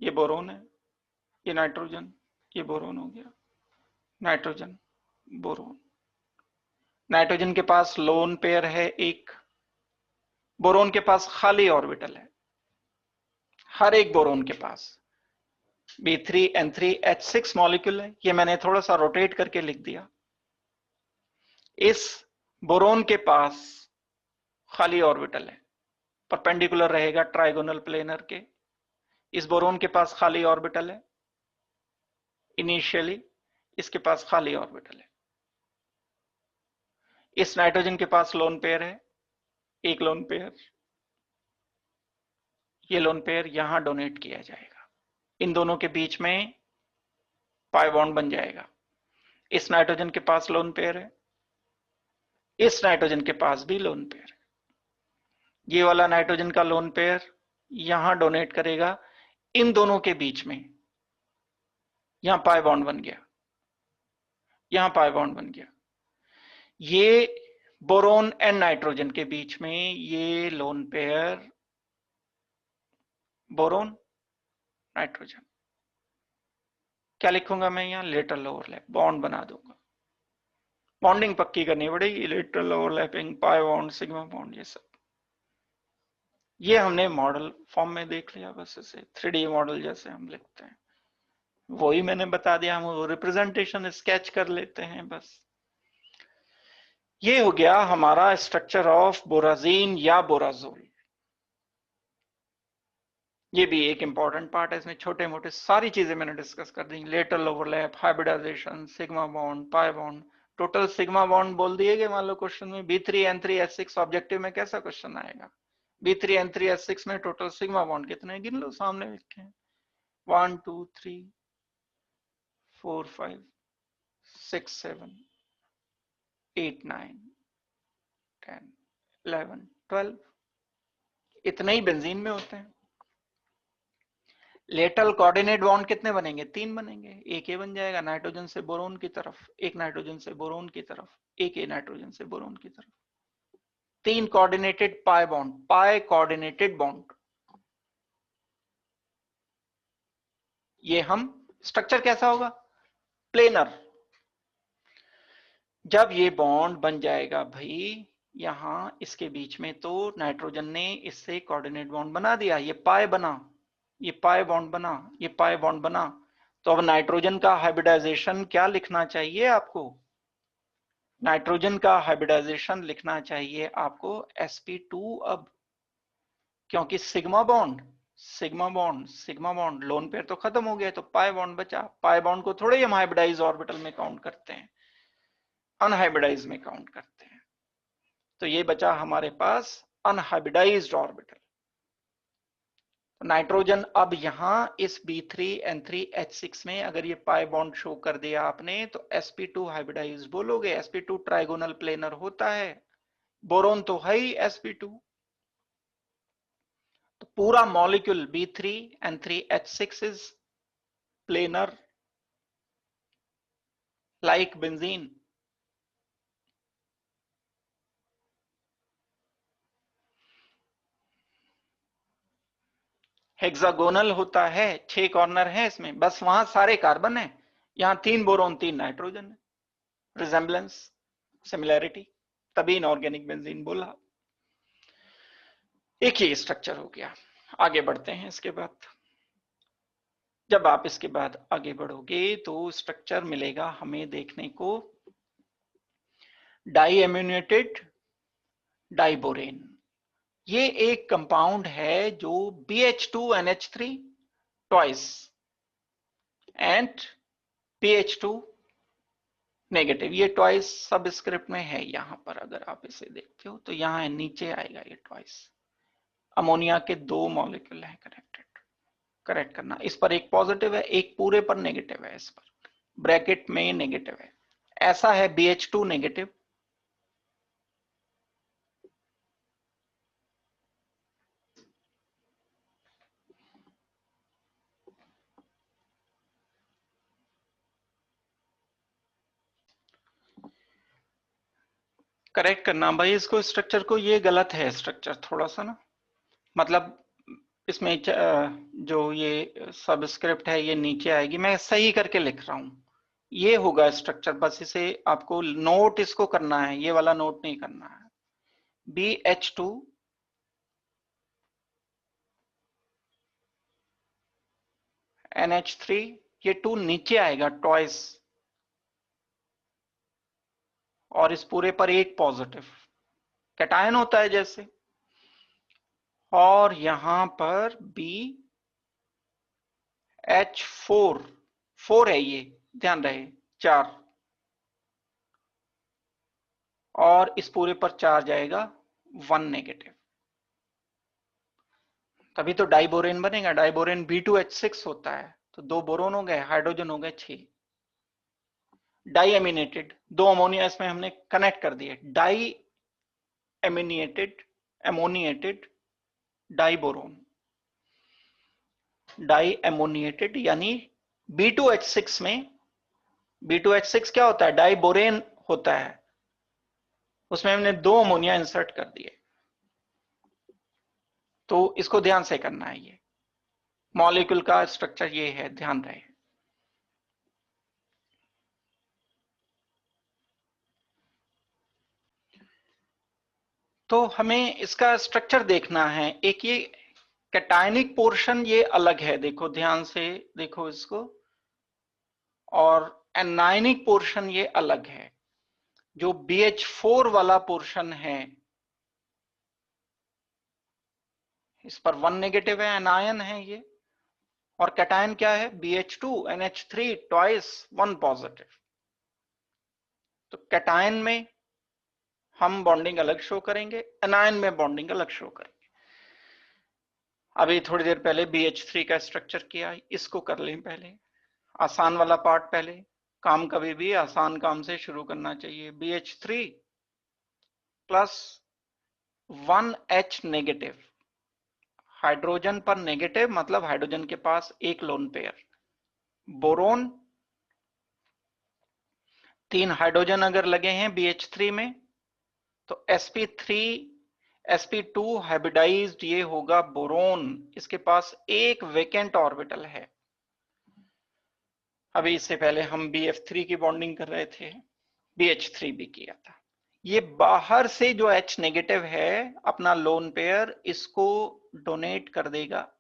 ये बोरोन है, ये नाइट्रोजन, ये बोरोन हो गया, नाइट्रोजन बोरोन। नाइट्रोजन के पास लोन पेयर है एक, बोरोन के पास खाली ऑर्बिटल है, हर एक बोरोन के पास B3N3H6 मॉलिक्यूल है। ये मैंने थोड़ा सा रोटेट करके लिख दिया। इस बोरोन के पास खाली ऑर्बिटल है, परपेंडिकुलर रहेगा ट्राइगोनल प्लेनर के। इस बोरोन के पास खाली ऑर्बिटल है, इनिशियली इसके पास खाली ऑर्बिटल है। इस नाइट्रोजन के पास लोन पेयर है, एक लोन पेयर, ये लोन पेयर यहां डोनेट किया जाएगा, इन दोनों के बीच में पाई बॉन्ड बन जाएगा। इस नाइट्रोजन के पास लोन पेयर है, इस नाइट्रोजन के पास भी लोन पेयर है। ये वाला नाइट्रोजन का लोन पेयर यहां डोनेट करेगा, इन दोनों के बीच में यहां पाई बॉन्ड बन गया, यहां पाई बॉन्ड बन गया। ये बोरोन एंड नाइट्रोजन के बीच में ये लोन पेयर बोरोन, नाइट्रोजन। क्या लिखूंगा मैं यहाँ? लेटरल ओवरलैप, बॉन्ड बना दूंगा। बॉन्डिंग पक्की करनी पड़ेगी, lateral overlapping, pi bond, sigma bond, ये सब। ये हमने मॉडल फॉर्म में देख लिया, बस इसे 3D मॉडल जैसे हम लिखते हैं वही मैंने बता दिया, हम वो रिप्रेजेंटेशन स्केच कर लेते हैं बस। ये हो गया हमारा स्ट्रक्चर ऑफ बोराजीन या बोराजोल। ये भी एक इंपॉर्टेंट पार्ट है, इसमें छोटे मोटे सारी चीजें मैंने डिस्कस कर दी। Lateral overlap, hybridisation, sigma bond, pi bond. Total sigma bond बोल दिए गए मान लो क्वेश्चन में, B3N3H6 ऑब्जेक्टिव में कैसा क्वेश्चन आएगा? B3N3H6 में टोटल सिग्मा बॉन्ड कितने गिन लो, सामने लिखे 1 2 3 4 5 6 7 8 9 10 11 12, इतने ही बेंजीन में होते हैं। लेटरल कोऑर्डिनेट बॉन्ड कितने बनेंगे? 3 बनेंगे। एक ये बन जाएगा नाइट्रोजन से बोरोन की तरफ, एक नाइट्रोजन से बोरोन की तरफ, एक ये नाइट्रोजन से बोरोन की तरफ। 3 कोऑर्डिनेटेड पाई बॉन्ड, पाई कोऑर्डिनेटेड बॉन्ड। ये हम स्ट्रक्चर कैसा होगा? प्लेनर। जब ये बॉन्ड बन जाएगा भाई यहां इसके बीच में, तो नाइट्रोजन ने इससे कोऑर्डिनेट बॉन्ड बना दिया, ये पाई बना, ये पाई बॉन्ड बना, ये पाई बॉन्ड बना। तो अब नाइट्रोजन का हाइब्रिडाइजेशन क्या लिखना चाहिए आपको? नाइट्रोजन का हाइब्रिडाइजेशन लिखना चाहिए आपको sp2 अब, क्योंकि sigma bond, sigma bond lone pair तो खत्म हो गया, तो पाई बॉन्ड बचा। पाई बॉन्ड को थोड़े हम हाइब्रिडाइज ऑर्बिटल में काउंट करते हैं, अनहाइब्रिडाइज में काउंट करते हैं। तो ये बचा हमारे पास अनहाइब्रिडाइज्ड ऑर्बिटल। तो नाइट्रोजन अब यहां इस B3N3H6 में अगर ये पाई बॉन्ड शो कर दिया आपने, तो sp2 हाइब्रिडाइज बोलोगे। sp2 ट्राइगोनल प्लेनर होता है, बोरोन तो है ही sp2। तो पूरा molecule B3N3H6 is planar like benzene. Hexagonal होता है, 6 कॉर्नर है इसमें, बस वहां सारे कार्बन है, यहां 3 बोरोन 3 नाइट्रोजन है। रिजेम्बलेंस, सिमिलैरिटी, तभी इनऑर्गेनिक बेंजीन बोला। एक ही स्ट्रक्चर हो गया। आगे बढ़ते हैं इसके बाद। जब आप इसके बाद आगे बढ़ोगे तो स्ट्रक्चर मिलेगा हमें देखने को डाई एम्यूनेटेड डाइबोरेन। ये एक कंपाउंड है जो BH2NH3 twice and PH2 negative, ये ट्वाइस सबस्क्रिप्ट में है यहां पर, अगर आप इसे देखते हो तो यहां नीचे आएगा ये ट्वाइस। अमोनिया के 2 मॉलिक्यूल हैं कनेक्टेड, करेक्ट करना। इस पर एक पॉजिटिव है, एक पूरे पर नेगेटिव है, इस पर ब्रैकेट में नेगेटिव है, ऐसा है BH2 नेगेटिव। करेक्ट करना भाई इसको, स्ट्रक्चर को, ये गलत है स्ट्रक्चर थोड़ा सा ना, मतलब इसमें जो ये सबस्क्रिप्ट है ये नीचे आएगी, मैं सही करके लिख रहा हूं, ये होगा स्ट्रक्चर। बस इसे आपको नोट इसको करना है, ये वाला नोट नहीं करना है। BH2 NH3, ये 2 नीचे आएगा ट्वाइस, और इस पूरे पर एक पॉजिटिव, कैटायन होता है जैसे। और यहां पर BH4, 4 है ये, ध्यान रहे, 4, और इस पूरे पर चार्ज आएगा 1 नेगेटिव, तभी तो डाइबोरेन बनेगा। डाइबोरेन B2H6 होता है, तो 2 बोरोन हो गए, हाइड्रोजन हो गए 6। डाई एमिनेटेड, 2 अमोनिया इसमें हमने कनेक्ट कर दिए, डाई एमिनेटेड, एमोनिएटेड डाइबोरोन, डाई एमोनिएटेड यानी B2H6 में, B2H6 क्या होता है? डाइबोरेन होता है, उसमें हमने 2 अमोनिया इंसर्ट कर दिए। तो इसको ध्यान से करना है ये। मॉलिक्यूल का स्ट्रक्चर ये है, ध्यान रहे। तो हमें इसका स्ट्रक्चर देखना है। एक ये कैटायनिक पोर्शन ये अलग है, देखो ध्यान से देखो इसको, और एनायनिक पोर्शन ये अलग है। जो BH4 वाला पोर्शन है, इस पर 1 नेगेटिव है, एनायन है ये, और कैटायन क्या है, BH2 NH3 ट्वाइस 1 पॉजिटिव। तो कैटायन में हम बॉन्डिंग अलग शो करेंगे, एनायन में बॉन्डिंग अलग शो करेंगे। अभी थोड़ी देर पहले BH3 का स्ट्रक्चर किया, इसको कर लें पहले, आसान वाला पार्ट पहले। काम कभी भी आसान काम से शुरू करना चाहिए। BH3 plus 1H negative, hydrogen पर नेगेटिव मतलब हाइड्रोजन के पास एक लोन पेयर। बोरोन, 3 हाइड्रोजन अगर लगे हैं BH3 में तो sp3 sp2 हाइब्रिडाइज्ड ये होगा बोरोन, इसके पास एक वेकेंट ऑर्बिटल है। अभी इससे पहले हम BF3 की बॉन्डिंग कर रहे थे, BH3 भी किया था। ये बाहर से जो H नेगेटिव है अपना लोन पेयर, इसको डोनेट कर देगा।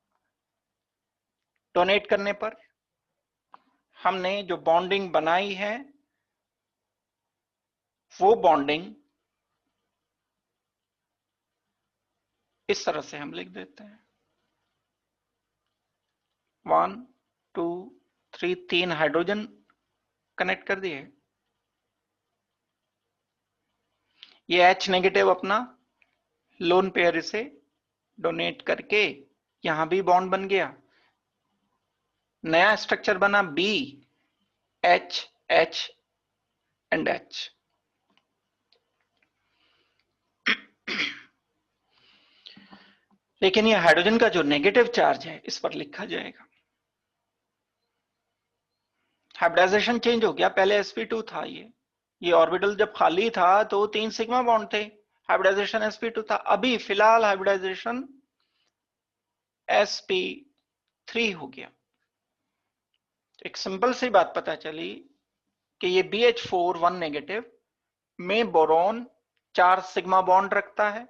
डोनेट करने पर हमने जो बॉन्डिंग बनाई है वो बॉन्डिंग इस तरह से हम लिख देते हैं, 1 2 3, 3 हाइड्रोजन कनेक्ट कर दिए। ये H नेगेटिव अपना लोन पेयर इसे डोनेट करके यहां भी बॉन्ड बन गया। नया स्ट्रक्चर बना B H H and H। लेकिन ये हाइड्रोजन का जो नेगेटिव चार्ज है इस पर लिखा जाएगा। हाइब्रिडाइजेशन चेंज हो गया, पहले sp2 था, ये ऑर्बिटल जब खाली था तो 3 सिग्मा बॉन्ड थे, हाइब्रिडाइजेशन sp2 था। अभी फिलहाल हाइब्रिडाइजेशन sp3 हो गया। एक सिंपल सी बात पता चली कि ये BH4 1 नेगेटिव में बोरॉन 4 सिग्मा बॉन्ड रखता है,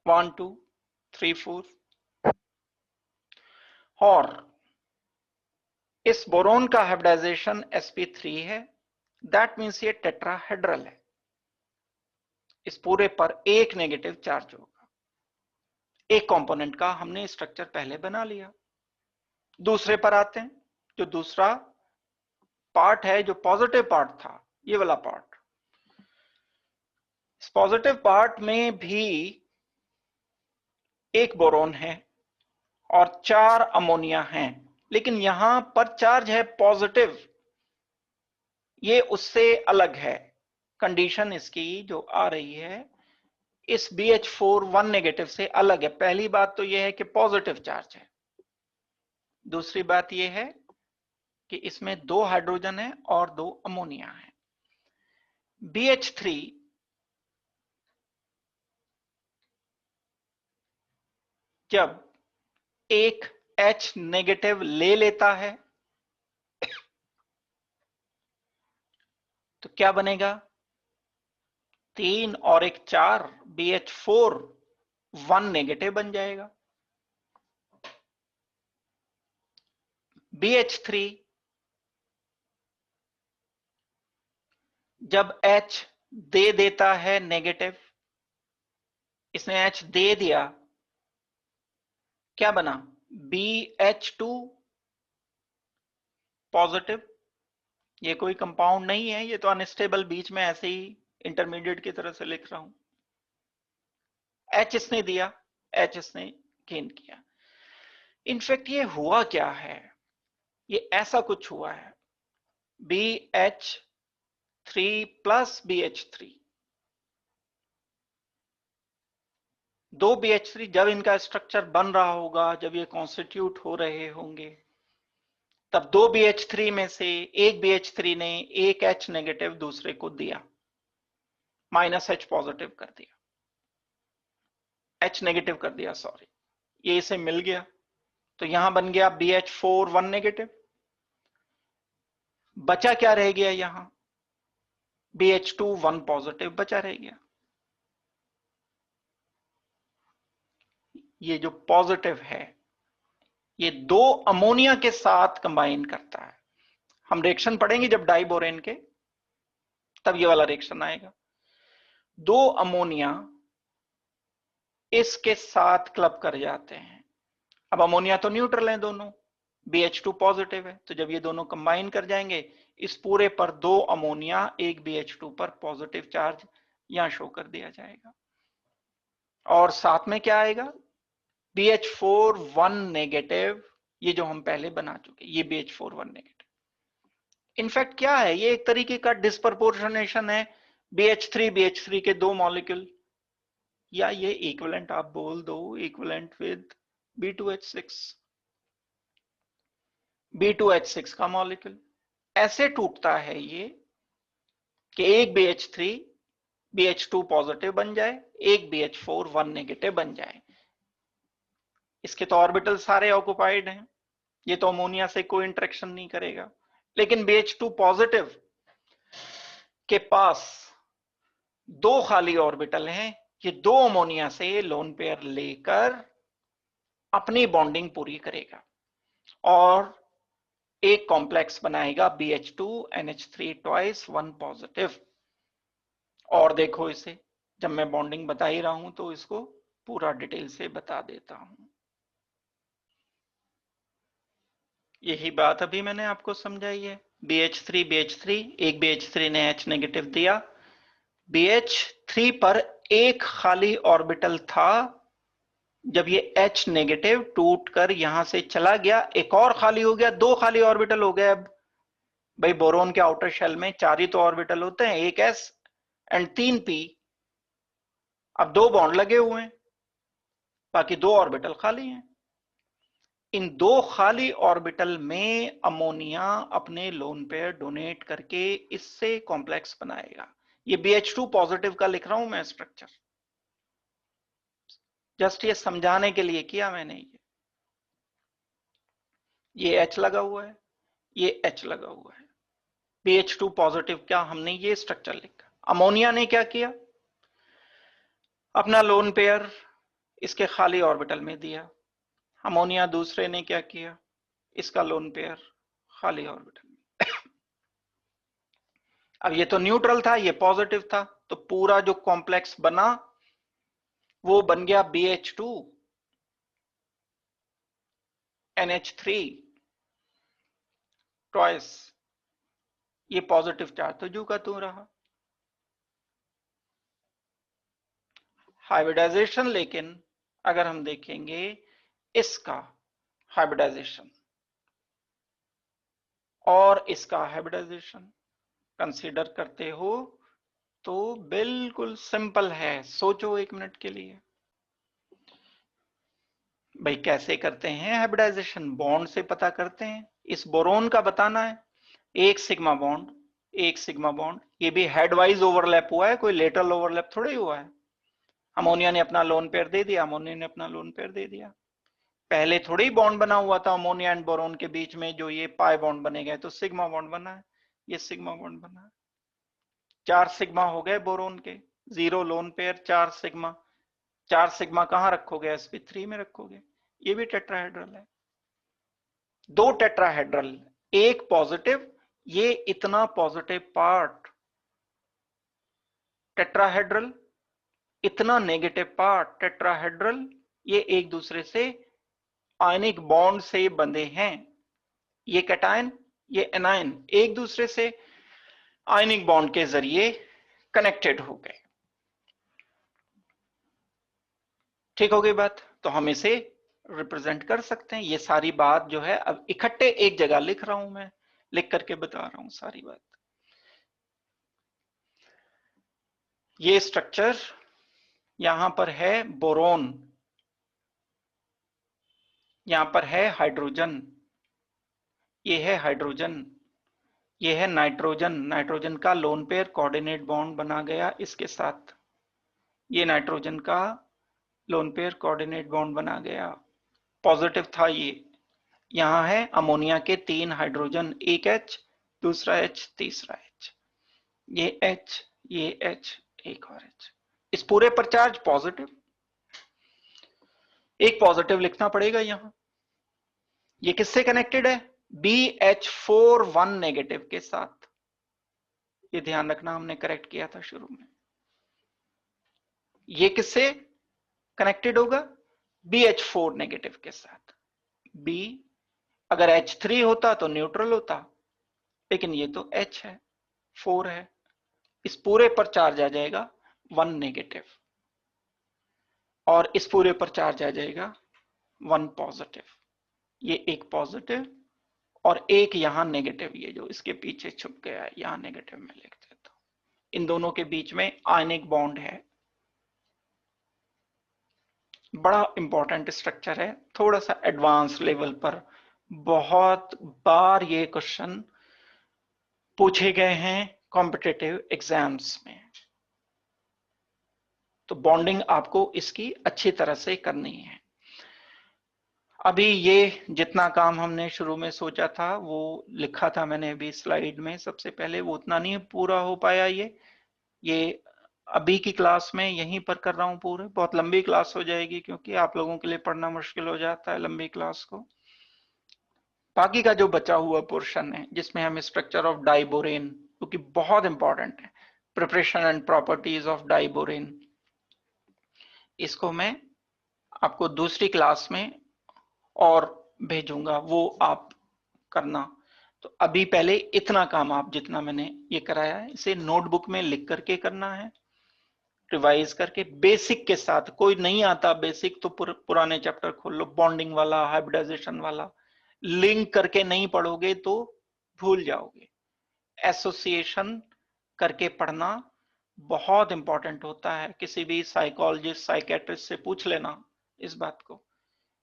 1 2 3 4, और इस बोरोन का हाइब्रिडाइजेशन sp3 है। दैट मीन्स ये टेट्राहेड्रल है, इस पूरे पर एक नेगेटिव चार्ज होगा। एक कंपोनेंट का हमने स्ट्रक्चर पहले बना लिया। दूसरे पर आते हैं, जो दूसरा पार्ट है, जो पॉजिटिव पार्ट था, ये वाला पार्ट। इस पॉजिटिव पार्ट में भी एक बोरोन है और 4 अमोनिया हैं, लेकिन यहां पर चार्ज है पॉजिटिव, ये उससे अलग है। कंडीशन इसकी जो आ रही है इस BH4 1 नेगेटिव से अलग है। पहली बात तो यह है कि पॉजिटिव चार्ज है, दूसरी बात यह है कि इसमें 2 हाइड्रोजन है और 2 अमोनिया है। BH3 जब एक H नेगेटिव ले लेता है तो क्या बनेगा, 3 और 1 4, BH4 1 नेगेटिव बन जाएगा। BH3 जब H दे देता है नेगेटिव, इसने H दे दिया, क्या बना, BH2 पॉजिटिव। ये कोई कंपाउंड नहीं है, ये तो अनस्टेबल, बीच में ऐसे ही इंटरमीडिएट की तरह से लिख रहा हूं। H इसने दिया, H इसने गेन किया। इनफैक्ट ये हुआ क्या है, ये ऐसा कुछ हुआ है, BH3 प्लस BH3, 2 BH3 जब इनका स्ट्रक्चर बन रहा होगा, जब ये कॉन्स्टिट्यूट हो रहे होंगे, तब 2 BH3 में से एक BH3 ने एक H नेगेटिव दूसरे को दिया, माइनस H पॉजिटिव कर दिया, H नेगेटिव कर दिया, सॉरी, ये इसे मिल गया, तो यहां बन गया BH4 1 नेगेटिव। बचा क्या रह गया, यहां BH2 1 पॉजिटिव बचा रह गया। ये जो पॉजिटिव है ये दो अमोनिया के साथ कंबाइन करता है। हम रिएक्शन पढ़ेंगे जब डाइबोरेन के, तब ये वाला रिएक्शन आएगा। दो अमोनिया इसके साथ क्लब कर जाते हैं। अब अमोनिया तो न्यूट्रल है दोनों, BH2 पॉजिटिव है, तो जब ये दोनों कंबाइन कर जाएंगे इस पूरे पर दो अमोनिया एक BH2 पर पॉजिटिव चार्ज यहां शो कर दिया जाएगा। और साथ में क्या आएगा, BH4 1 नेगेटिव, ये जो हम पहले बना चुके, ये BH4 1 नेगेटिव। इनफैक्ट क्या है, ये एक तरीके का डिस्प्रपोर्शनेशन है BH3 के दो मॉलिक्यूल, या ये इक्विवेलेंट आप बोल दो, इक्विवेलेंट विद B2H6 का मॉलिक्यूल। ऐसे टूटता है ये कि एक BH3 BH2 पॉजिटिव बन जाए, एक BH4 1 नेगेटिव बन जाए। इसके तो ऑर्बिटल सारे ऑक्युपाइड हैं, ये तो अमोनिया से कोई इंटरेक्शन नहीं करेगा। लेकिन BH2 पॉजिटिव के पास दो खाली ऑर्बिटल हैं, ये दो अमोनिया से लोन पेयर लेकर अपनी बॉन्डिंग पूरी करेगा और एक कॉम्प्लेक्स बनाएगा BH2 NH3 ट्वाइस 1 पॉजिटिव। और देखो इसे, जब मैं बॉन्डिंग बता ही रहा हूं तो इसको पूरा डिटेल से बता देता हूं। यही बात अभी मैंने आपको समझाई है। BH3 एक BH3 ने H नेगेटिव दिया, BH3 पर एक खाली ऑर्बिटल था, जब ये H नेगेटिव टूटकर यहां से चला गया एक और खाली हो गया, दो खाली ऑर्बिटल हो गए। अब भाई बोरोन के आउटर शेल में 4 ही तो ऑर्बिटल होते हैं, एक S एंड 3 P। अब दो बॉन्ड लगे हुए हैं, बाकी दो ऑर्बिटल खाली हैं। इन दो खाली ऑर्बिटल में अमोनिया अपने लोन पेयर डोनेट करके इससे कॉम्प्लेक्स बनाएगा। ये BH2 पॉजिटिव का लिख रहा हूं मैं स्ट्रक्चर, जस्ट ये समझाने के लिए किया मैंने। ये H लगा हुआ है, ये H लगा हुआ है, BH2 पॉजिटिव क्या हमने ये स्ट्रक्चर लिखा। अमोनिया ने क्या किया, अपना लोन पेयर इसके खाली ऑर्बिटल में दिया। अमोनिया दूसरे ने क्या किया, इसका लोन पेयर खाली ऑर्बिटल में। अब ये तो न्यूट्रल था, ये पॉजिटिव था, तो पूरा जो कॉम्प्लेक्स बना वो बन गया BH2 NH3 ट्वाइस, ये पॉजिटिव चार्ज तो जू का तू रहा। हाइब्रिडाइजेशन, लेकिन अगर हम देखेंगे इसका हाइब्रिडाइजेशन और इसका हाइब्रिडाइजेशन कंसीडर करते हो तो बिल्कुल सिंपल है। सोचो एक मिनट के लिए, भाई कैसे करते हैं हाइब्रिडाइजेशन, बॉन्ड से पता करते हैं। इस बोरोन का बताना है, एक सिग्मा बॉन्ड, एक सिग्मा बॉन्ड, ये भी हेड वाइज ओवरलैप हुआ है, कोई लेटरल ओवरलैप थोड़ा हुआ है। अमोनिया ने अपना लोन पेयर दे दिया, अमोनिया ने अपना लोन पेयर दे दिया। पहले थोड़ी बॉन्ड बना हुआ था अमोनिया एंड बोरोन के बीच में, जो ये पाई बॉन्ड बने गए, तो सिग्मा बॉन्ड बना है, ये सिग्मा बॉन्ड बना है। 4 सिग्मा हो गए बोरोन के, 0 लोन पेयर, 4 सिग्मा। 4 सिग्मा कहां रखोगे, sp3 में रखोगे। ये भी टेट्राहेड्रल है, दो टेट्राहेड्रल, एक पॉजिटिव, ये इतना पॉजिटिव पार्ट टेट्राहेड्रल, इतना नेगेटिव पार्ट टेट्राहेड्रल, ये एक दूसरे से आयनिक बॉन्ड से बंधे हैं। ये कैटायन, ये एनायन एक दूसरे से आयनिक बॉन्ड के जरिए कनेक्टेड हो गए। ठीक हो गई बात, तो हम इसे रिप्रेजेंट कर सकते हैं। ये सारी बात जो है अब इकट्ठे एक जगह लिख रहा हूं मैं, लिख करके बता रहा हूं सारी बात। ये स्ट्रक्चर यहां पर है बोरोन, यहां पर है हाइड्रोजन, ये है हाइड्रोजन, ये है नाइट्रोजन। नाइट्रोजन का लोन पेयर कोऑर्डिनेट बॉन्ड बना गया इसके साथ, ये नाइट्रोजन का लोन पेयर कोऑर्डिनेट बॉन्ड बना गया। पॉजिटिव था ये, यहां है अमोनिया के 3 हाइड्रोजन, एक H, दूसरा H, तीसरा H, ये H, ये H, एक और H, इस पूरे पर चार्ज पॉजिटिव, एक पॉजिटिव लिखना पड़ेगा यहां। ये किससे कनेक्टेड है? BH4 1 नेगेटिव के साथ। ये ध्यान रखना, हमने करेक्ट किया था शुरू में। ये किससे कनेक्टेड होगा? BH4 नेगेटिव के साथ। B अगर H3 होता तो न्यूट्रल होता, लेकिन ये तो H है, 4 है, इस पूरे पर चार्ज आ जाएगा 1 नेगेटिव, और इस पूरे पर चार्ज आ जाएगा 1 पॉजिटिव। ये एक पॉजिटिव और एक यहां नेगेटिव, ये जो इसके पीछे छुप गया है, यहां नेगेटिव में लिख देता हूं। इन दोनों के बीच में आयनिक बॉन्ड है। बड़ा इंपॉर्टेंट स्ट्रक्चर है, थोड़ा सा एडवांस लेवल पर बहुत बार ये क्वेश्चन पूछे गए हैं कॉम्पिटिटिव एग्जाम्स में। तो बॉन्डिंग आपको इसकी अच्छी तरह से करनी है। अभी ये जितना काम हमने शुरू में सोचा था, वो लिखा था मैंने अभी स्लाइड में सबसे पहले, वो उतना नहीं पूरा हो पाया। ये अभी की क्लास में यहीं पर कर रहा हूं पूरे, बहुत लंबी क्लास हो जाएगी क्योंकि आप लोगों के लिए पढ़ना मुश्किल हो जाता है लंबी क्लास को। बाकी का जो बचा हुआ पोर्शन है जिसमें हम स्ट्रक्चर ऑफ डाइबोरेन, क्योंकि बहुत इंपॉर्टेंट है, preparation and properties of diborane, इसको मैं आपको दूसरी क्लास में और भेजूंगा, वो आप करना। तो अभी पहले इतना काम आप जितना मैंने ये कराया है, इसे नोटबुक में लिख करके करना है, रिवाइज करके बेसिक के साथ। कोई नहीं आता बेसिक तो पुराने चैप्टर खोल लो, बॉन्डिंग वाला, हाइब्रिडाइजेशन वाला, लिंक करके नहीं पढ़ोगे तो भूल जाओगे। एसोसिएशन करके पढ़ना बहुत इंपॉर्टेंट होता है। किसी भी साइकोलॉजिस्ट, साइकेट्रिस्ट से पूछ लेना इस बात को।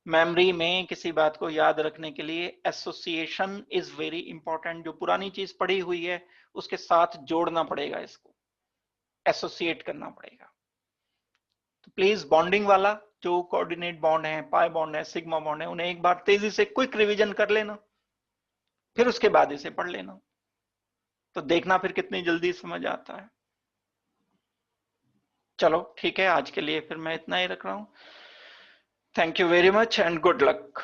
मेमोरी में किसी बात को याद रखने के लिए एसोसिएशन इज वेरी इंपॉर्टेंट। जो पुरानी चीज पढ़ी हुई है उसके साथ जोड़ना पड़ेगा, इसको एसोसिएट करना पड़ेगा। तो प्लीज बॉन्डिंग वाला जो कोऑर्डिनेट बॉन्ड है, पाई बॉन्ड है, सिग्मा बॉन्ड है, उन्हें एक बार तेजी से क्विक रिवीजन कर लेना, फिर उसके बाद इसे पढ़ लेना, तो देखना फिर कितनी जल्दी समझ आता है। चलो ठीक है, आज के लिए फिर मैं इतना ही रख रहा हूं। Thank you very much and good luck.